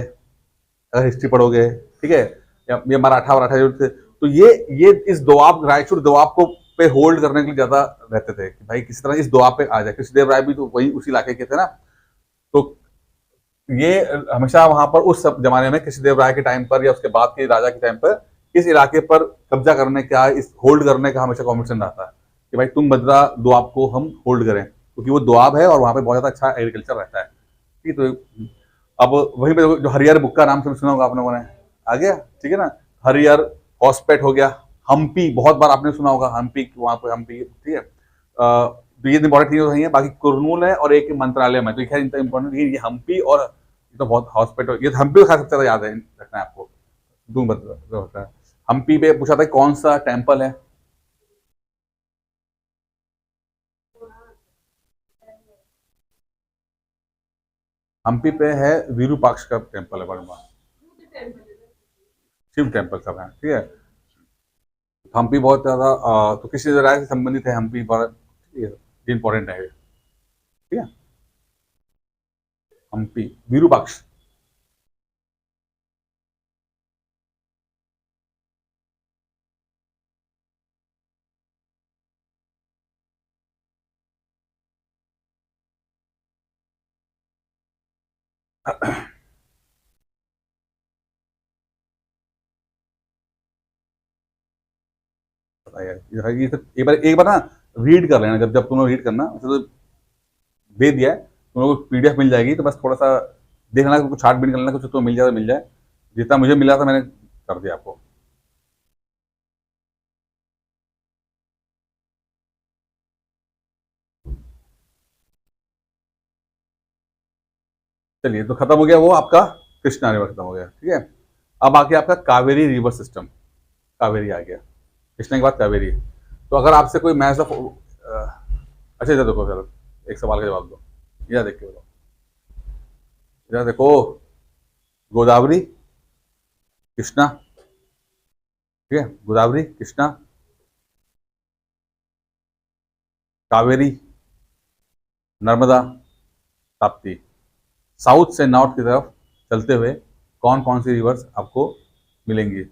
अगर हिस्ट्री पढ़ोगे, ठीक है, या ये मराठा वराठा जो थे, तो ये इस दोआब रायचूर दोआब को पे होल्ड करने के लिए ज्यादा रहते थे कि भाई किसी तरह इस द्वार पे आ जाए। कृष्णदेव राय भी तो वही उसी इलाके के थे ना, तो ये हमेशा वहां पर उस जमाने में कृष्णदेव राय के टाइम पर या उसके बाद के राजा के टाइम पर इस इलाके पर कब्जा करने का, इस होल्ड करने का हमेशा कॉम्पिटिशन रहता है कि भाई तुम मदरा दोआब को हम होल्ड करें, क्योंकि वो दोआब है और वहां पे बहुत ज्यादा अच्छा एग्रीकल्चर रहता है। ठीक है, तो अब वहीं पे जो हरियर बुक का नाम से सुना होगा आप लोगों ने, आ गया, ठीक है ना। हरियर, हॉस्पेट हो गया, हम्पी बहुत बार आपने सुना होगा, हम्पी वहां पे हम्पी, ठीक है। तो ये इंपॉर्टेंट चीजें है, बाकी कुरनूल है और एक मंत्रालय में, तो खैर इतना इंपॉर्टेंट ये हम्पी और ये तो बहुत हॉस्पिटल, ये हम्पी का सबसे ज्यादा याद है रखना है आपको। दूं होता है हम्पी पे पूछा था कौन सा टेम्पल है, हम्पी पे है विरूपाक्ष का टेम्पल है, बड़ा शिव टेम्पल सब है, ठीक है। हम्पी बहुत ज्यादा तो किसी राय से संबंधित है हम्पी पर, ठीक है, इंपॉर्टेंट है, ठीक है। हम्पी विरूपाक्ष, ये तो एक बार ना रीड कर लेना, जब जब तुम्हें रीड करना, वैसे तो दे दिया है तुम लोगों को, पीडीएफ मिल जाएगी, तो बस थोड़ा सा देख लेना, कुछ छाट बीट कर लेना, कुछ तो मिल जाए तो मिल जाए। जितना मुझे मिला था मैंने कर दिया आपको। चलिए, तो खत्म हो गया वो आपका कृष्णा रिवर, खत्म हो गया, ठीक है। अब आ गया आपका कावेरी रिवर सिस्टम, कावेरी आ गया, कृष्णा के बाद कावेरी। तो अगर आपसे कोई मैच ऑफ अच्छा इधर देखो, चलो एक सवाल का जवाब दो, इधर देख के बताओ, इधर देखो, गोदावरी, कृष्णा, ठीक है, गोदावरी, कृष्णा, कावेरी, नर्मदा, ताप्ती। साउथ से नॉर्थ की तरफ चलते हुए कौन कौन सी रिवर्स आपको मिलेंगी?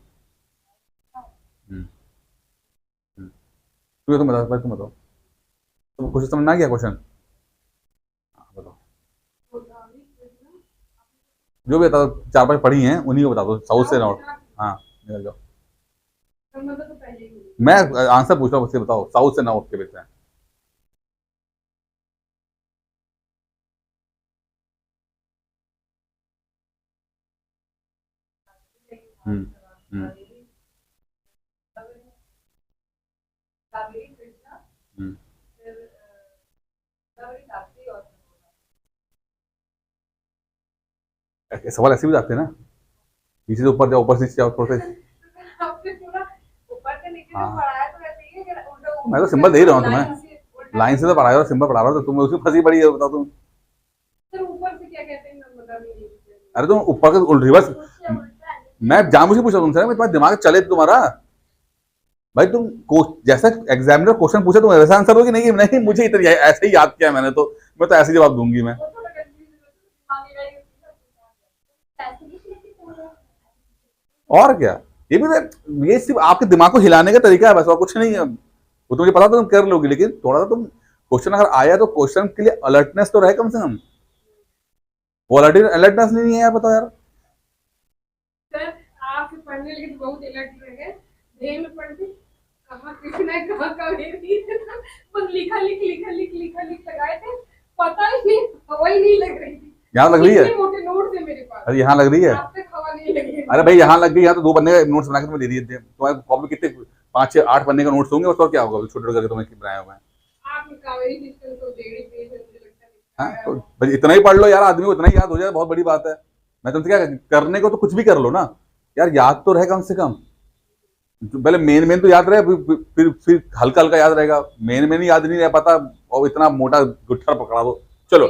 तुम बताओ भाई, तुम बताओ, तुम क्वेश्चन समझ में आ गया क्वेश्चन? बताओ, जो भी बता दो, चार पांच पढ़ी हैं उन्हीं को बता दो, साउथ से नॉर्थ। हाँ, निकल जाओ, मैं आंसर पूछ रहा हूँ, उससे बताओ साउथ से नॉर्थ के बीच में। हम्म हम्म हम्म। सवाल ऐसे भी जाते हैं ना, नीचे से ऊपर जाओ, ऊपर से नीचे जाओ, थोड़े से। हाँ, मैं तो सिंबल दे ही रहा हूँ तुम्हें, लाइन से तो पढ़ा रहा हूँ, सिंबल पढ़ा रहा हूँ, तो तुम उसमें फंसी पड़ी है, बताओ तुम। अरे तुम ऊपर का रिवर्स, मैं जानबूझ के पूछा तुमसे, मैं तुम्हारा दिमाग चले तुम्हारा, भाई तुम जैसा एग्जामिनर क्वेश्चन पूछे तुम वैसा आंसर दोगे, नहीं नहीं मुझे इतना ऐसे ही याद किया मैंने, तो मैं तो ऐसे जवाब दूंगी मैं। और क्या, ये भी ये सिर्फ आपके दिमाग को हिलाने का तरीका है बस, और कुछ नहीं है, वो तो मुझे पता था तुम कर लोगे, लेकिन थोड़ा सा तुम क्वेश्चन अगर आया तो क्वेश्चन के लिए अलर्टनेस तो रहे कम से कम। वो अलर्टनेस नहीं है यार, बताओ यार। सर आप पढ़ने लगे तो बहुत अलर्ट रह गए, ध्यान में पढ़ के कहाँ कृष्ण है कहाँ कावेरी, बस लिखा लिख लिखा लिख लिखा लिख लगाए थे, पता ही नहीं, हवा ही नहीं लग रही थी। यहाँ लग रही है, इतने मोटे नोट थे मेरे पास, अरे यहाँ लग रही है, आप तक हवा नहीं लगी। अरे भाई यहाँ लग गई, यहाँ तो 2 पन्ने नोट्स बना के तुम्हें दे दिए थे, तुम्हारे कॉपी कितने 5 6 8 पन्ने का नोट्स होंगे, और तो क्या होगा छोटे छोटे करके तुम्हें बनाए हुए हैं। आप कावेरी सिस्टम तो 1.5 पेज है मुझे लगता हाँ, है। तो भाई इतना ही पढ़ लो यार, आदमी को इतना ही याद हो जाए, बहुत बड़ी बात है। मैं तुमसे क्या करने को, तो कुछ भी कर लो ना यार, याद तो रहे कम से कम, पहले मेन मेन तो याद रहे, फिर हल्का हल्का याद रहेगा, मेन मेन याद नहीं रह पाता, और इतना मोटा गुट्ठा पकड़ा दो। चलो,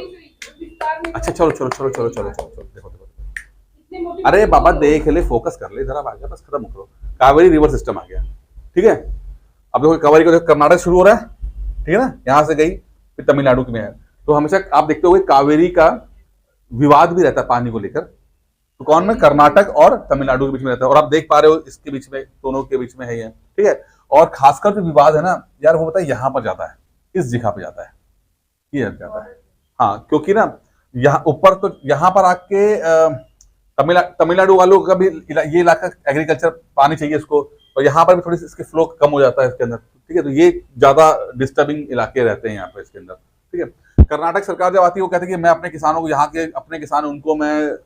अच्छा चलो चलो चलो चलो चलो चलो चलो, देखो देखो, अरे बाबा देख ले, फोकस कर ले जरा, आ गया बस, खत्म करो। कावेरी रिवर सिस्टम आ गया, ठीक है। अब देखो कावेरी को कर्नाटक शुरू हो रहा है, ठीक है ना, यहाँ से गई फिर तमिलनाडु में है, तो हमेशा आप देखते हो कावेरी का विवाद भी रहता है पानी को लेकर, तो कौन में, कर्नाटक और तमिलनाडु के बीच में रहता है, और आप देख पा रहे हो इसके बीच में, दोनों के बीच में है ये, ठीक है। और खासकर जो विवाद है ना यार, वो पता है यहाँ पर जाता है, इस जगह पे जाता है, ये जाता है। हाँ, क्योंकि ना यहाँ ऊपर तो यहाँ पर आके तमिलनाडु वालों का भी ये इलाका एग्रीकल्चर पानी चाहिए इसको, और यहाँ पर भी थोड़ी सी इसकी फ्लो कम हो जाता है इसके अंदर, ठीक है। तो ये ज्यादा डिस्टर्बिंग इलाके रहते हैं यहाँ पे इसके अंदर, ठीक है। कर्नाटक सरकार जब आती है वो कहती है कि मैं अपने किसानों को, यहाँ के अपने किसान उनको मैं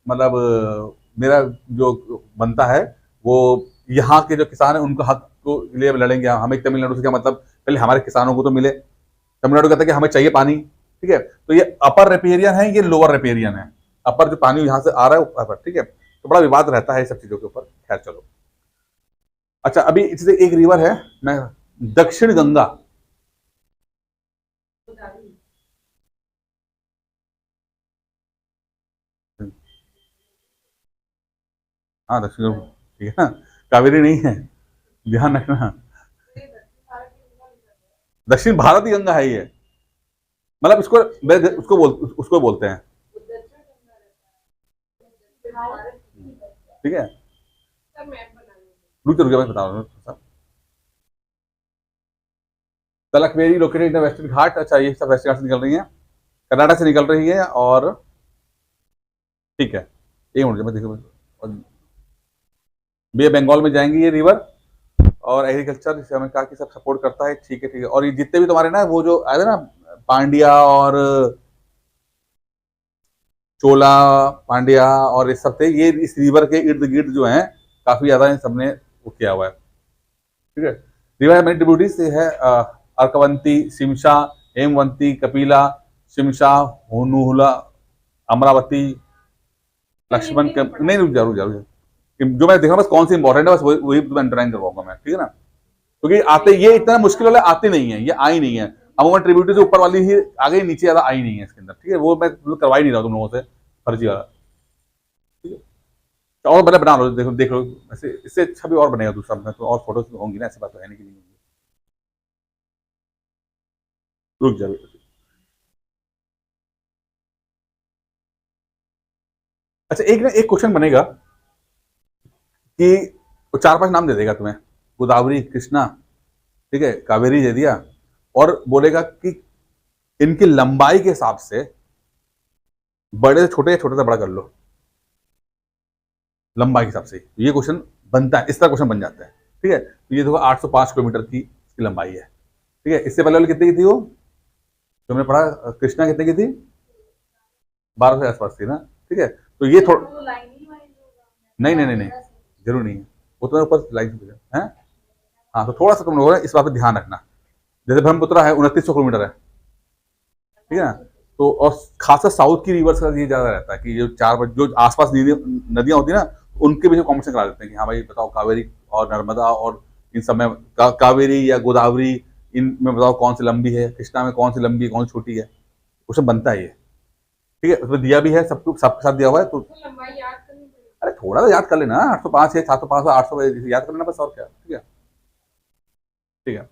मतलब मेरा जो बनता है वो यहाँ के जो किसान है उनको हक को लिए लड़ेंगे, हमें तमिलनाडु से क्या मतलब, पहले हमारे किसानों को तो मिले। तमिलनाडु कहता है कि हमें चाहिए पानी, ठीक है। तो ये अपर रेपेरियन है, ये लोअर रेपेरियन है, अपर जो पानी यहाँ से आ रहा है ऊपर, ठीक है। तो बड़ा विवाद रहता है सब चीजों के ऊपर, खैर चलो। अच्छा, अभी इससे एक रिवर है, मैं दक्षिण गंगा, हाँ दक्षिण, ठीक है ना, कावेरी नहीं है, ध्यान रखना। दक्षिण भारत की गंगा है ये, मतलब इसको उसको बोलते हैं, ठीक है। रुक रुक, मैं बता रहा हूँ। तलकवेरी लोकेटेड इन द वेस्टर्न घाट, अच्छा ये सब वेस्टर्न घाट से निकल रही है, कर्नाटक से निकल रही है, और ठीक है, एक मिनट मैं देखो, बे बंगाल में जाएंगी ये रिवर, और एग्रीकल्चर जैसे हमें कहा कि सब सपोर्ट करता है, ठीक है ठीक है। और ये जितने भी तुम्हारे ना वो जो आए थे ना, पांड्या और चोला पांड्या और ये सब थे, ये इस रिवर के इर्द गिर्द जो हैं काफी ज्यादा इन सबने वो किया हुआ है, ठीक है। रिवर मेनी ट्रिब्यूटरीज से है, अर्कवंती, शिमशा, हेमवंती, कपिला, शिमशा, होनुहुला, अमरावती, लक्ष्मण के नहीं, रुक जा, जो मैं देखा बस कौन सी इंपॉर्टेंट है, बस वही वही तुम्हें अंडरलाइन करवाऊंगा मैं, ठीक है ना। क्योंकि आते ये इतना मुश्किल वाले आते नहीं है, ये आई नहीं है, अमूमन ट्रिब्यूटरी से ऊपर वाली ही आगे नीचे ज्यादा आई नहीं है इसके अंदर, ठीक है। वो मैं करवा ही नहीं रहा तुम लोगों से फर्जी वाला, ठीक है। तो और बना बना लो, देखो देख लो, ऐसे इससे अच्छा भी और बनेगा दूसरा में, तो और फोटोज होंगी ना, ऐसी बात तो है नहीं कि नहीं होंगी। रुक जाओ। अच्छा, एक ना एक क्वेश्चन बनेगा कि वो चार पांच नाम दे देगा तुम्हें, गोदावरी, कृष्णा, ठीक है, कावेरी दे दिया, और बोलेगा कि इनकी लंबाई के हिसाब से बड़े से छोटे या छोटे से बड़ा कर लो, लंबाई के हिसाब से ये क्वेश्चन बनता है, इस तरह क्वेश्चन बन जाता है, ठीक है। तो ये देखो 805 किलोमीटर की इसकी लंबाई है, ठीक है। इससे पहले वाली कितनी की थी वो, तुमने पढ़ा, कृष्णा कितने की थी, 12 के आसपास थी ना, ठीक है। तो ये थोड़ा, नहीं नहीं नहीं नहीं, जरूर नहीं है, वो तुम्हारे ऊपर लाइन है। हाँ, तो थोड़ा सा तुम लोगों ने इस बात पर ध्यान रखना, जैसे ब्रह्मपुत्र है 2900 किलोमीटर है, ठीक है ना। तो और खासकर साउथ की रिवर्स का ये ज्यादा रहता है कि जो जो आसपास नदियां होती है ना, उनके बीच में कॉम्पिटिशन करा देते हैं कि हाँ भाई बताओ, कावेरी और नर्मदा और इन सब में कावेरी या गोदावरी, इनमें बताओ कौन सी लंबी है, कृष्णा में कौन सी लंबी है, कौन सी छोटी है, क्वेश्चन बनता है ये, ठीक है। उसमें दिया भी है, सबको सबके साथ दिया हुआ है, तो लंबाई याद करनी पड़ेगी। अरे थोड़ा सा याद कर लेना, 805 है, 705 है, 800 याद कर लेना बस, और क्या, ठीक है, ठीक है।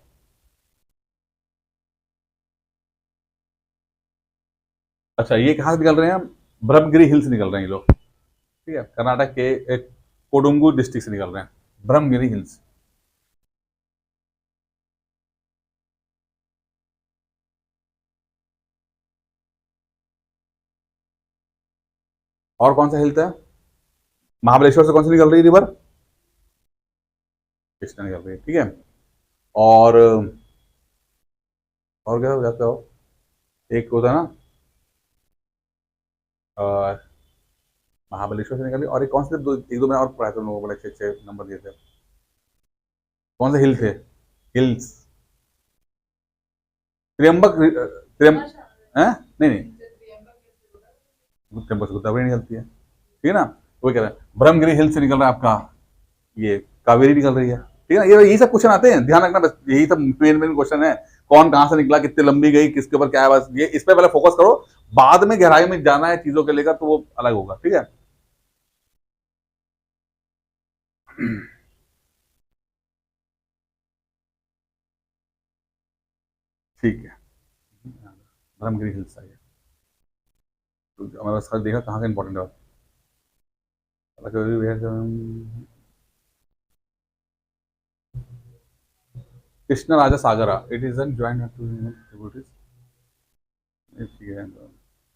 अच्छा, ये कहाँ से निकल रहे हैं, ब्रह्मगिरी हिल से निकल रहे हैं ये लोग, ठीक है, कर्नाटक के एक कोडुंगू डिस्ट्रिक्ट से निकल रहे हैं, ब्रह्मगिरी हिल्स। और कौन सा हिल था, महाबलेश्वर से कौन सी निकल रही है रिवर, कृष्णा निकल रही है, ठीक है। और क्या हो जाता हो, एक होता है ना, अ, महाबलेश्वर से निकल रही, और एक कौन से एक दो मैंने और पढ़ा था उन लोगों को, बड़े अच्छे अच्छे नंबर दिए थे, कौन से हिल थे, हिल्स, त्र्यंबक, हैं, नहीं नहीं, त्र्यंबक से गोदावरी निकलती है, ठीक है ना। वो कह रहे हैं ब्रह्मगिरी हिल से निकल रहा है आपका, ये कावेरी निकल रही है, ठीक है ना। ये यही सब क्वेश्चन आते हैं, ध्यान रखना बस, यही सब मेन मेन क्वेश्चन है, कौन कहाँ से निकला, कितनी लंबी गई, किसके ऊपर क्या है, बस ये इस पे पहले फोकस करो, बाद में गहराई में जाना है चीजों के लेकर तो वो अलग होगा, ठीक है। ठीक है, ब्रह्मगिरी हिल्स है, तो हमारे पास खाली देखा कहाँ का इंपॉर्टेंट है, कृष्ण राजा सागरा, it is an joint tributaries.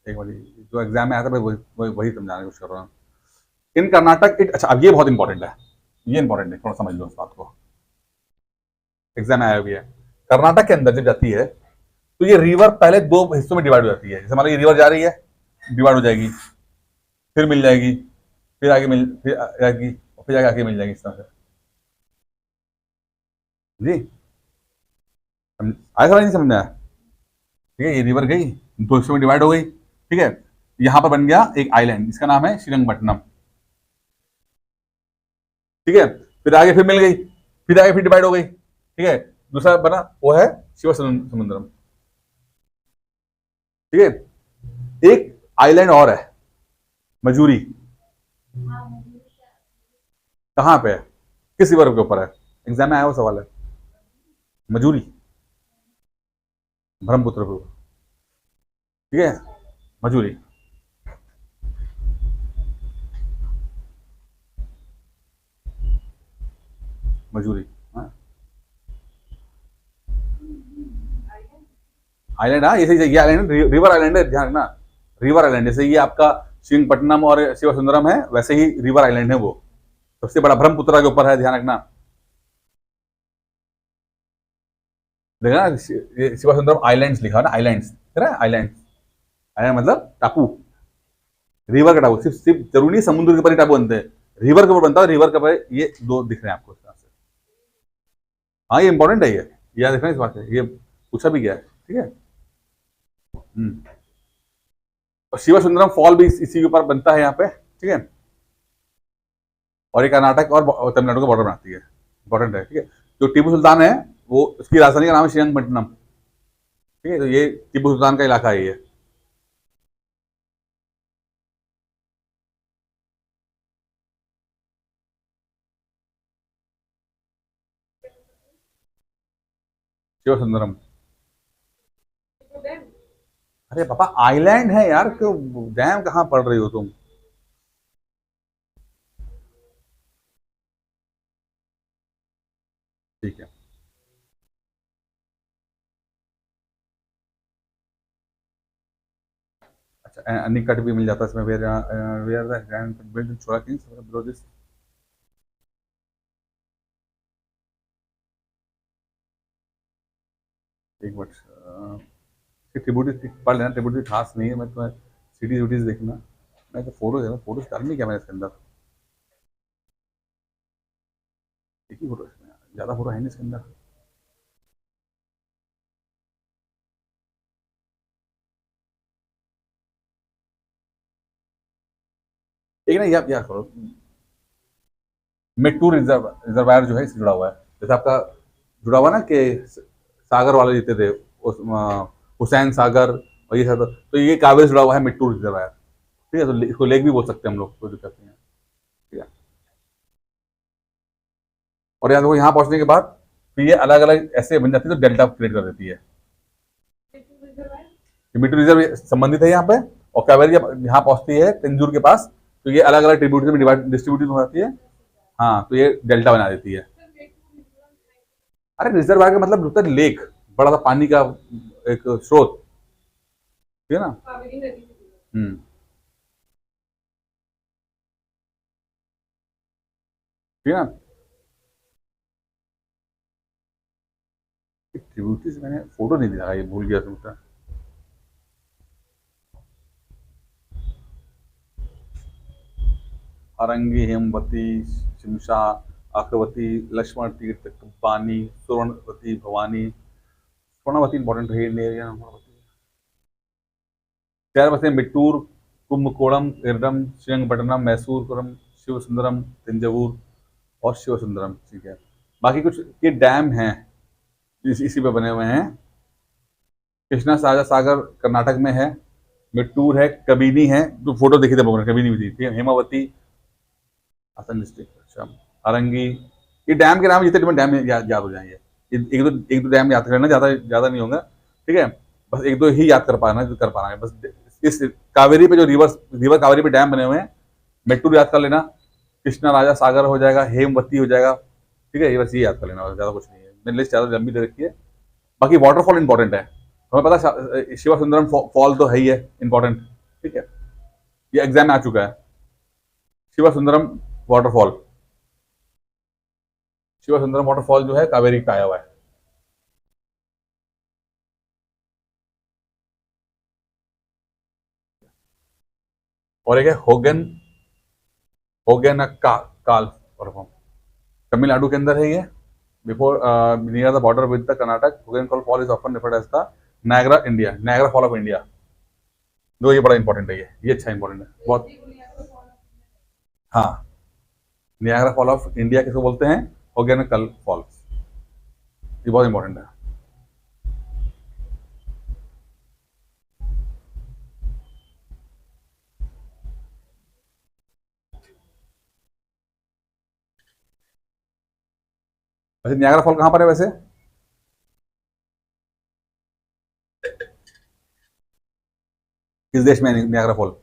एक बार जो एग्जाम में आया था मैं वही समझाने की कोशिश कर रहा हूँ। इन कर्नाटक इट, अच्छा अब ये बहुत इंपॉर्टेंट है, ये इंपॉर्टेंट है, थोड़ा समझ लो इस बात को, एग्जाम में आया भी है। कर्नाटक के अंदर जब जाती है तो ये रिवर पहले दो हिस्सों में डिवाइड हो जाती है। जैसे मान लो ये रिवर जा रही है, डिवाइड हो जाएगी, फिर मिल जाएगी, फिर आगे मिल, फिर आएगी, और फिर आगे मिल जाएगी, इस तरह से। जी आया, समझ नहीं समझ में आया? ठीक है, ये रिवर गई, दो हिस्सों में डिवाइड हो गई, ठीक है। यहां पर बन गया एक आइलैंड, इसका नाम है श्रीरंगपट्टनम, ठीक है। फिर आगे फिर मिल गई, फिर आगे फिर डिवाइड हो गई, ठीक है। दूसरा बना वो है शिव समुद्रम, ठीक है। एक आइलैंड और है मजूरी, कहां पे है, किस रिवर के ऊपर है? एग्जाम में आया वो सवाल है, मजूरी, ब्रह्मपुत्र पे, ठीक है, मजूरी। मजूरी, हाँ। आइलैंड, हाँ ये आइलैंड रिवर आइलैंड है, ध्यान रखना, रिवर आइलैंड। जैसे ये आपका श्रीरंगपट्टनम और शिवसुंदरम है, वैसे ही रिवर आइलैंड है वो, सबसे बड़ा ब्रह्मपुत्र के ऊपर है, ध्यान रखना। देखा ना, शिवसुंदरम आइलैंड्स लिखा है ना, आइलैंड्स, आइलैंड्स, आइलैंड मतलब टापू, रिवर का टापू, सिर्फ सिर्फ जरूरी नहीं समुद्र के ऊपर ही टापू बनते हैं, रिवर के ऊपर बनता है, रिवर के ऊपर ये दो दिख रहे हैं आपको इस तरह से। हाँ ये इंपॉर्टेंट है, ये याद रखना इस बात से, ये पूछा भी गया है, ठीक है। और शिवसुंदरम फॉल भी इसी के ऊपर बनता है यहाँ पे, ठीक है। और ये कर्नाटक और तमिलनाडु का बॉर्डर बनाती है, इंपॉर्टेंट है, ठीक है। जो टीपू सुल्तान है वो, उसकी राजधानी का नाम है श्रीरंगपट्टनम, ठीक है। तो ये टीपू सुल्तान का इलाका है ये। शिवसुंदरम, अरे पापा आइलैंड है यार, क्यों डैम कहाँ पढ़ रही हो तुम? ठीक है, अच्छा अनिकट भी मिल जाता है इसमें, where the grand build Chola kings below this. एक मिनट, ट्रिब्यूटरी पढ़ लेना, ट्रिब्यूटरी खास नहीं है, मैं तुम्हें सिटीज विटीज देखना, मैं तो फोटो देखना, फोटोज डालनी क्या मैंने इसके अंदर, एक ही फोटो इसमें, ज्यादा फोटो है नहीं इसके अंदर। एक ना याद याद करो, मेट्टूर रिजर्वायर जो है इससे जुड़ा हुआ है, जैसे आपका जुड़ा हुआ ना कि सागर वाले जीते थे, उस हुसैन सागर और ये सब, तो ये कावेरी से जुड़ा हुआ है मेट्टूर रिजर्वायर, ठीक है। तो इसको लेक भी बोल सकते हैं हम लोग, कोई दिक्कत नहीं है, ठीक है। और याद रखो यहाँ पहुंचने के बाद फिर ये अलग अलग ऐसे बन जाती है, तो डेल्टा क्रिएट कर देती है। मिट्टू रिजर्व संबंधित है यहाँ पे, और कावेरी जब यहाँ पहुंचती है तंजूर के पास, तो ये अलग अलग ट्रिब्यूटरी में डिस्ट्रीब्यूटेड हो जाती है, हाँ, तो ये डेल्टा बना देती है। अरे रिजर्वायर का मतलब होता है लेक, बड़ा सा पानी का एक स्रोत, ठीक है ना। हम्म, ठीक है ना। ट्रिब्यूटरीज मैंने फोटो नहीं दिखा, ये भूल गया तुमसे। अरंगी, हेमवती, शिमशा, अक्रवती, लक्ष्मण तीर्थ, कब्बानी, सुवर्णवती, भवानी, स्वर्णवती इंपॉर्टेंट है, एरिया चार बसे मिट्टूर, कुंभकोणम, इरडम, श्रीरंगपट्टनम, मैसूरपुरम, शिवसुंदरम, तंजावुर और शिवसुंदरम, ठीक है। बाकी कुछ ये डैम हैं इसी पे बने हुए हैं। कृष्णा साजा सागर कर्नाटक में है, मिट्टूर है, कबिनी है, तो फोटो देखी थे कबिनी भी थी, ठीक है। हेमावती असम डिस्ट्रिक्ट, अच्छा, अरंगी, ये डैम के नाम जितने तुम्हें डैम याद हो जाएंगे, एक दो डैम याद करना, ज्यादा ज्यादा नहीं होगा, ठीक है। बस एक दो ही याद कर पाना है बस। इस कावेरी पे जो रिवर कावेरी पे डैम बने हुए हैं, मेट्टूर याद कर लेना, कृष्णा राजा सागर हो जाएगा, हेमवती हो जाएगा, ठीक है। ये बस ये याद कर लेना, ज्यादा कुछ नहीं है, मैंने लिस्ट ज़्यादा लंबी दे रखी है। बाकी वाटरफॉल इंपॉर्टेंट है, हमें पता शिवा सुंदरम फॉल तो है ही है इंपॉर्टेंट, ठीक है, ये एग्जाम में आ चुका है। शिवा सुंदरम वाटरफॉल, शिवा सुंदरम वाटरफॉल जो है कावेरी का आया हुआ है। और एक है होगन, होगन का काल वाटरफॉल, तमिलनाडु के अंदर है ये, before near the border with the Karnataka. Hogenakkal fall is often referred as the Niagara India, Niagara fall of India. जो ये बड़ा इंपॉर्टेंट है, ये अच्छा इंपॉर्टेंट है बहुत। हाँ, नियाग्रा फॉल ऑफ इंडिया किसको बोलते हैं? होगेनकल फॉल्स, ये बहुत इंपॉर्टेंट है। वैसे नियाग्रा फॉल कहाँ पर है वैसे? किस देश में है नियाग्रा फॉल?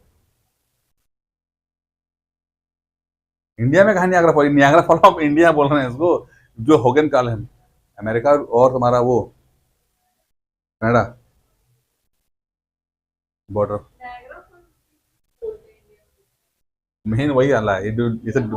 इंडिया में कहा Niagara fall? Niagara fall of India बोल रहे हैं इसको, जो होगन काल है अमेरिका और तुम्हारा वो कनाडा बॉर्डर, मेन वही आला है ये सब।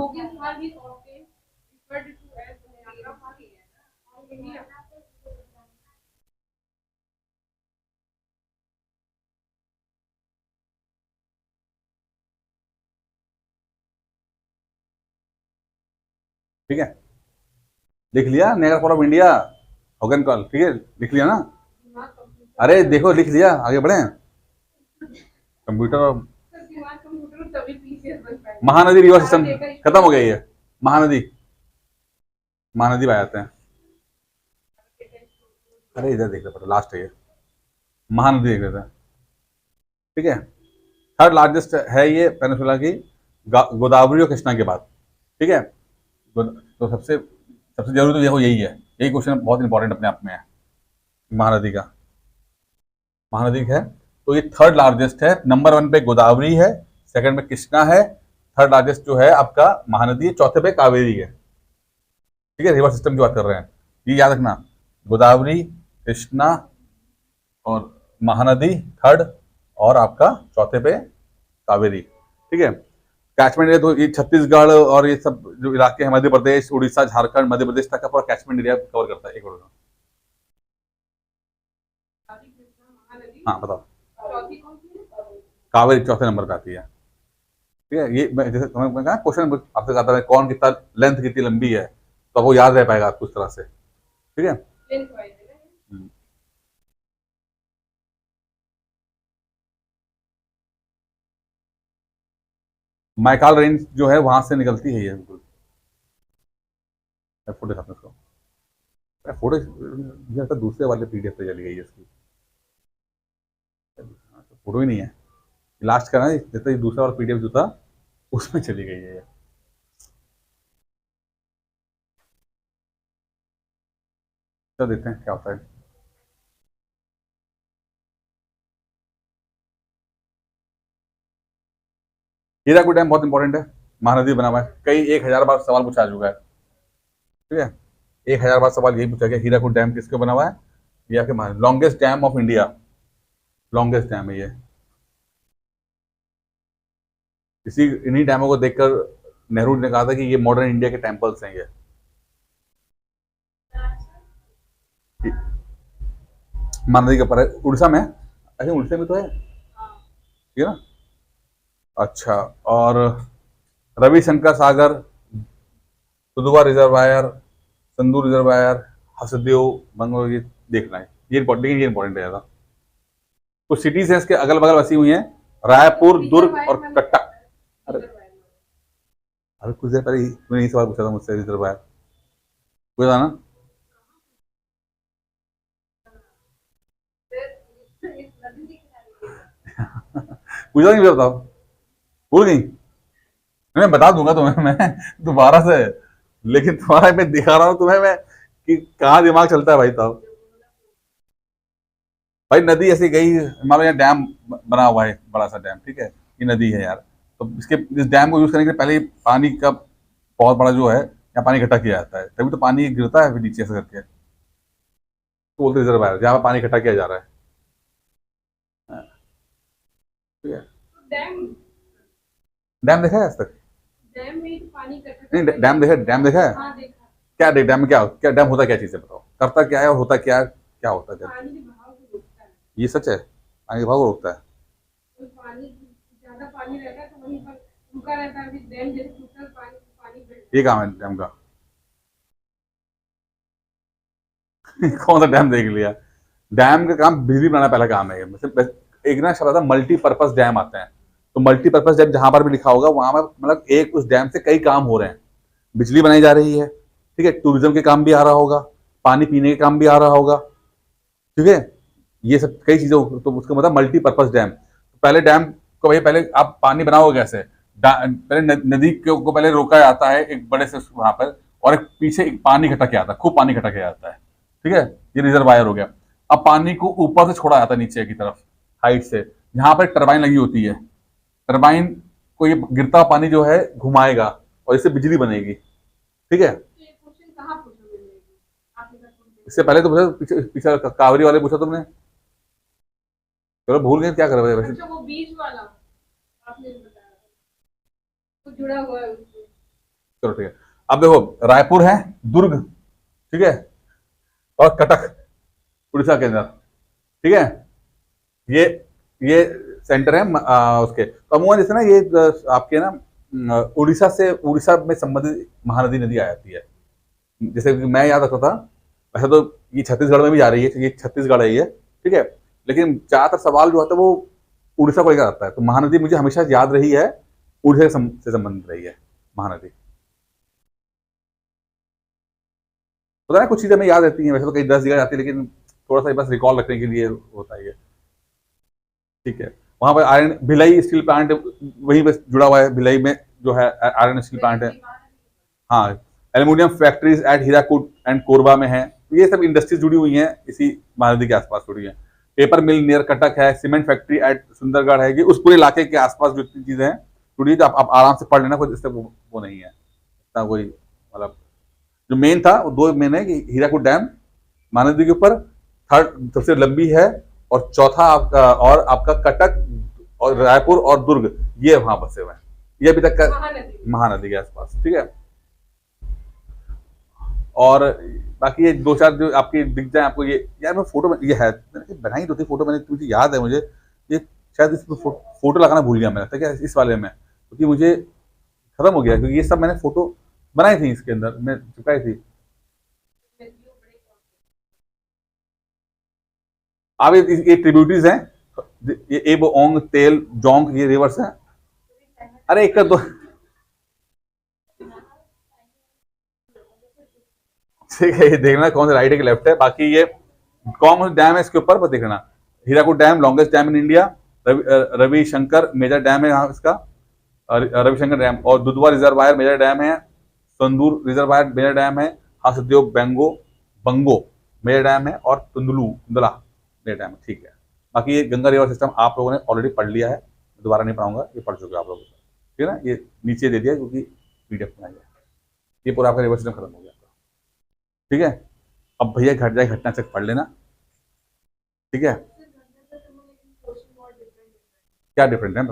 ठीक है, लिख लिया Niagara fall of India, Hogan काल, ठीक है, लिख लिया ना? अरे देखो लिख लिया, आगे बढ़े। कंप्यूटर, महानदी रिवर सिस्टम खत्म हो गया ये, महानदी, महानदी आ जाते हैं। अरे इधर देख रहे लास्ट है ये, महानदी देख रहे थे, ठीक है। थर्ड लार्जेस्ट है ये पेनिनसुला की, गोदावरी और कृष्णा के बाद, ठीक है। तो सबसे सबसे जरूरी तो देखो यही है, यही क्वेश्चन बहुत इंपॉर्टेंट अपने आप में है, महानदी का, महानदी है। तो ये थर्ड लार्जेस्ट है, नंबर 1 पे गोदावरी है, सेकंड में कृष्णा है, थर्ड लार्जेस्ट जो है आपका महानदी है, चौथे पे कावेरी है, ठीक है। रिवर सिस्टम की बात कर रहे हैं, ये याद रखना, गोदावरी, कृष्णा और महानदी थर्ड, और आपका चौथे पे कावेरी, ठीक है। कैचमेंट एरिया तो ये छत्तीसगढ़ और ये सब जो इलाके हैं, मध्य प्रदेश, उड़ीसा, झारखंड, मध्य प्रदेश तक का पूरा कैचमेंट एरिया कवर करता है। एक मिनट, हाँ बताओ। कावेरी चौथे नंबर पे आती है, ठीक है। ये जैसे मैं कहा क्वेश्चन आपसे आता है कौन कितना लेंथ कितनी लंबी है, तो आपको याद रह पाएगा कुछ तरह से, ठीक है। माइकाल रेंज जो है वहां से निकलती है ये, बिल्कुल। फोटो दिखाता हूं इसको, फोटो मुझे लगता है दूसरे वाले पीडीएफ पे चली गई है इसकी, फोटो ही नहीं है लास्ट का ना, जैसे दूसरा वाला पीडीएफ जो था उसमें चली गई है ये। चलो देखते हैं क्या होता है। हीराकुड डैम बहुत इंपॉर्टेंट है, महानदी बना हुआ है, कई 1000 बार सवाल पूछा चुका है, ठीक है। 1000 बार सवाल यही पूछा गया, हीराकुड डैम किसके बना हुआ है? ये आपके longest dam of India, longest dam है ये। इसी इन्हीं डैमों को देखकर नेहरू ने कहा था कि ये मॉडर्न इंडिया के टेम्पल्स हैं ये। महानदी के ऊपर है, उड़ीसा में, ऐसे उड़ीसा में तो है, ठीक है ना। अच्छा, और रविशंकर सागर, सुदुवा रिजर्वायर, संदू रिजर्वायर, हसदेव बंगलो, ये देखना है, ये इंपॉर्टेंट, ये इंपॉर्टेंट है ज़्यादा। कुछ सिटीज हैं इसके अगल बगल बसी हुई हैं, रायपुर, दुर्ग और कटक। अरे अरे कुछ देर पहले तूने यही सवाल पूछा था मुझसे, रिजर्वायर पूछा था ना? पूछा नहीं, बताओ, भूल गई? मैं बता दूंगा तुम्हें मैं दोबारा से, लेकिन तुम्हारा मैं दिखा रहा हूँ तुम्हें मैं कि कहाँ दिमाग चलता है भाई साहब। भाई नदी ऐसी गई, हमारे यहाँ डैम बना हुआ है, बड़ा सा डैम, ठीक है, ये नदी है यार। तो इसके इस डैम को यूज करने के लिए पहले ही पानी का बहुत बड़ा जो है यहाँ पानी इकट्ठा किया जाता है, तभी तो पानी गिरता है फिर नीचे से करके, तो बोलते रिजर्वायर जहाँ पे पानी इकट्ठा किया जा रहा है। हाँ, ठीक है। डैम, डैम देखा है आज तक? डैम में तो पानी इकट्ठा नहीं, करके डैम देखा है? हाँ देखा। क्या डैम में क्या डैम होता क्या चीज़ है, बताओ, करता क्या है और होता क्या होता है डैम? पानी के बहाव को रोकता है। ये सच है, पानी का भाव को रोकता है। तो पानी ज्यादा पानी रहता है तो वहीं पर रुका रहता है, अभी डैम जैसे टूटता है पानी पानी बढ़ जाता ये काम है डैम का। कौन सा डैम देख लिया? डैम का काम बिजली बनाना पहला काम है। मतलब एक ना शब्द आता है मल्टीपर्पज डैम आते हैं। तो मल्टीपर्पज डैम जहां पर भी लिखा होगा वहां पर मतलब एक उस डैम से कई काम हो रहे हैं। बिजली बनाई जा रही है, ठीक है, टूरिज्म के काम भी आ रहा होगा, पानी पीने के काम भी आ रहा होगा, ठीक है, ये सब कई चीजें तो उसका मतलब मल्टीपर्पज डैम। पहले डैम को भाई पहले आप पानी बनाओगे कैसे? पहले नदी को पहले रोका जाता है एक बड़े से वहां पर, और एक पीछे एक पानी इकट्ठा किया जाता है, खूब पानी इकट्ठा किया जाता है, ठीक है, ये रिजर्वायर हो गया। अब पानी को ऊपर से छोड़ा जाता है नीचे की तरफ हाइट से, यहाँ पर टरबाइन लगी होती है। टरबाइन को ये गिरता हुआ पानी जो है घुमाएगा और इससे बिजली बनेगी, ठीक है। है। तो ये क्वेश्चन कहाँ पूछा मैंने, आपने कहा थोड़ी देर इससे पहले तो पूछा, पीछे पीछे कावेरी वाले पूछा तुमने, चलो भूल गए, क्या कर रहे पहले। वैसे। अच्छा वो बीच वाला आपने बताया, वो जुड़ा हुआ है उससे। चलो ठीक है। अब देखो, रायपुर है, दुर्ग, ठीक है, और कटक उड़ीसा के अंदर, ठीक है, ये ये सेंटर है उसके। तो अमूमन जैसे ना ये आपके ना उड़ीसा से, उड़ीसा में संबंधित महानदी नदी आ जाती है। जैसे कि मैं याद रखता था, वैसे तो ये छत्तीसगढ़ में भी जा रही है, ये छत्तीसगढ़ है ये, ठीक है, लेकिन ज्यादातर सवाल जो आता है वो उड़ीसा को लेकर आता है। तो महानदी मुझे हमेशा याद रही है, उड़ीसा से संबंधित रही है महानदी। पता है कुछ चीजें हमें याद रहती हैं, वैसे तो कई 10 जगह जाती है, लेकिन थोड़ा सा बस रिकॉल रखने के लिए होता है ये, ठीक है। वहां पर आयरन भिलाई स्टील प्लांट वहीं पे जुड़ा हुआ है, भिलाई में जो है आयरन स्टील प्लांट है। हाँ, aluminium factories at Hirakud and Korba में है। ये सब इंडस्ट्रीज जुड़ी हुई हैं इसी महानदी के आसपास जुड़ी हैं। पेपर मिल नियर कटक है, सीमेंट फैक्ट्री एट सुंदरगढ़ है। ये उस पूरे इलाके के आसपास जो इतनी चीजें हैं जुड़ी है, तो आप आराम से पढ़ लेना, कोई इससे वो नहीं है इतना कोई, मतलब जो मेन था वो दो मेन है कि हीराकुड डैम महानदी के ऊपर, थर्ड सबसे लंबी है, और चौथा आपका और आपका कटक और रायपुर और दुर्ग, ये वहां बसे हुए हैं, ये अभी तक का महानदी। महानदी के आसपास, ठीक है। और बाकी ये दो चार जो आपकी दिख जाए आपको, ये यार मैं फोटो में ये है, मैंने बनाई तो थी फोटो, मैंने मुझे याद है मुझे, ये शायद इसमें फोटो लगाना भूल गया मैं, क्या इस वाले में, क्योंकि मुझे खत्म हो गया, क्योंकि ये सब मैंने फोटो बनाई थी, इसके अंदर मैं चिपकाई थी। अब ये ट्रिब्यूटरीज हैं, ये एब ओंग तेल जोंग, ये रिवर्स है। अरे एक का दो, ठीक है, ये देखना कौन सा राइट है कि लेफ्ट है। बाकी ये कौन सा डैम है इसके ऊपर पर देखना, Hirakud dam longest dam in India, Ravishankar major dam है यहाँ इसका, रविशंकर डैम, और दुधवा रिजर्वायर मेजर डैम है, संदूर रिजर्वायर मेजर डैम है, हासदेव बंगो बंगो मेजर डैम है, और तुंदला मेजर डैम है, ठीक है। बाकी ये गंगा रिवर सिस्टम आप लोगों ने ऑलरेडी पढ़ लिया है, दोबारा नहीं पढ़ाऊंगा, ये पढ़ चुके हो आप लोग, ठीक है ना। ये नीचे दे दिया क्योंकि पीडीएफ में आ गया, ये पूरा आपका रिवर सिस्टम खत्म हो गया, ठीक है। अब भैया घट जाए घटना चेक पढ़ लेना, ठीक है। क्या डिफरेंट है?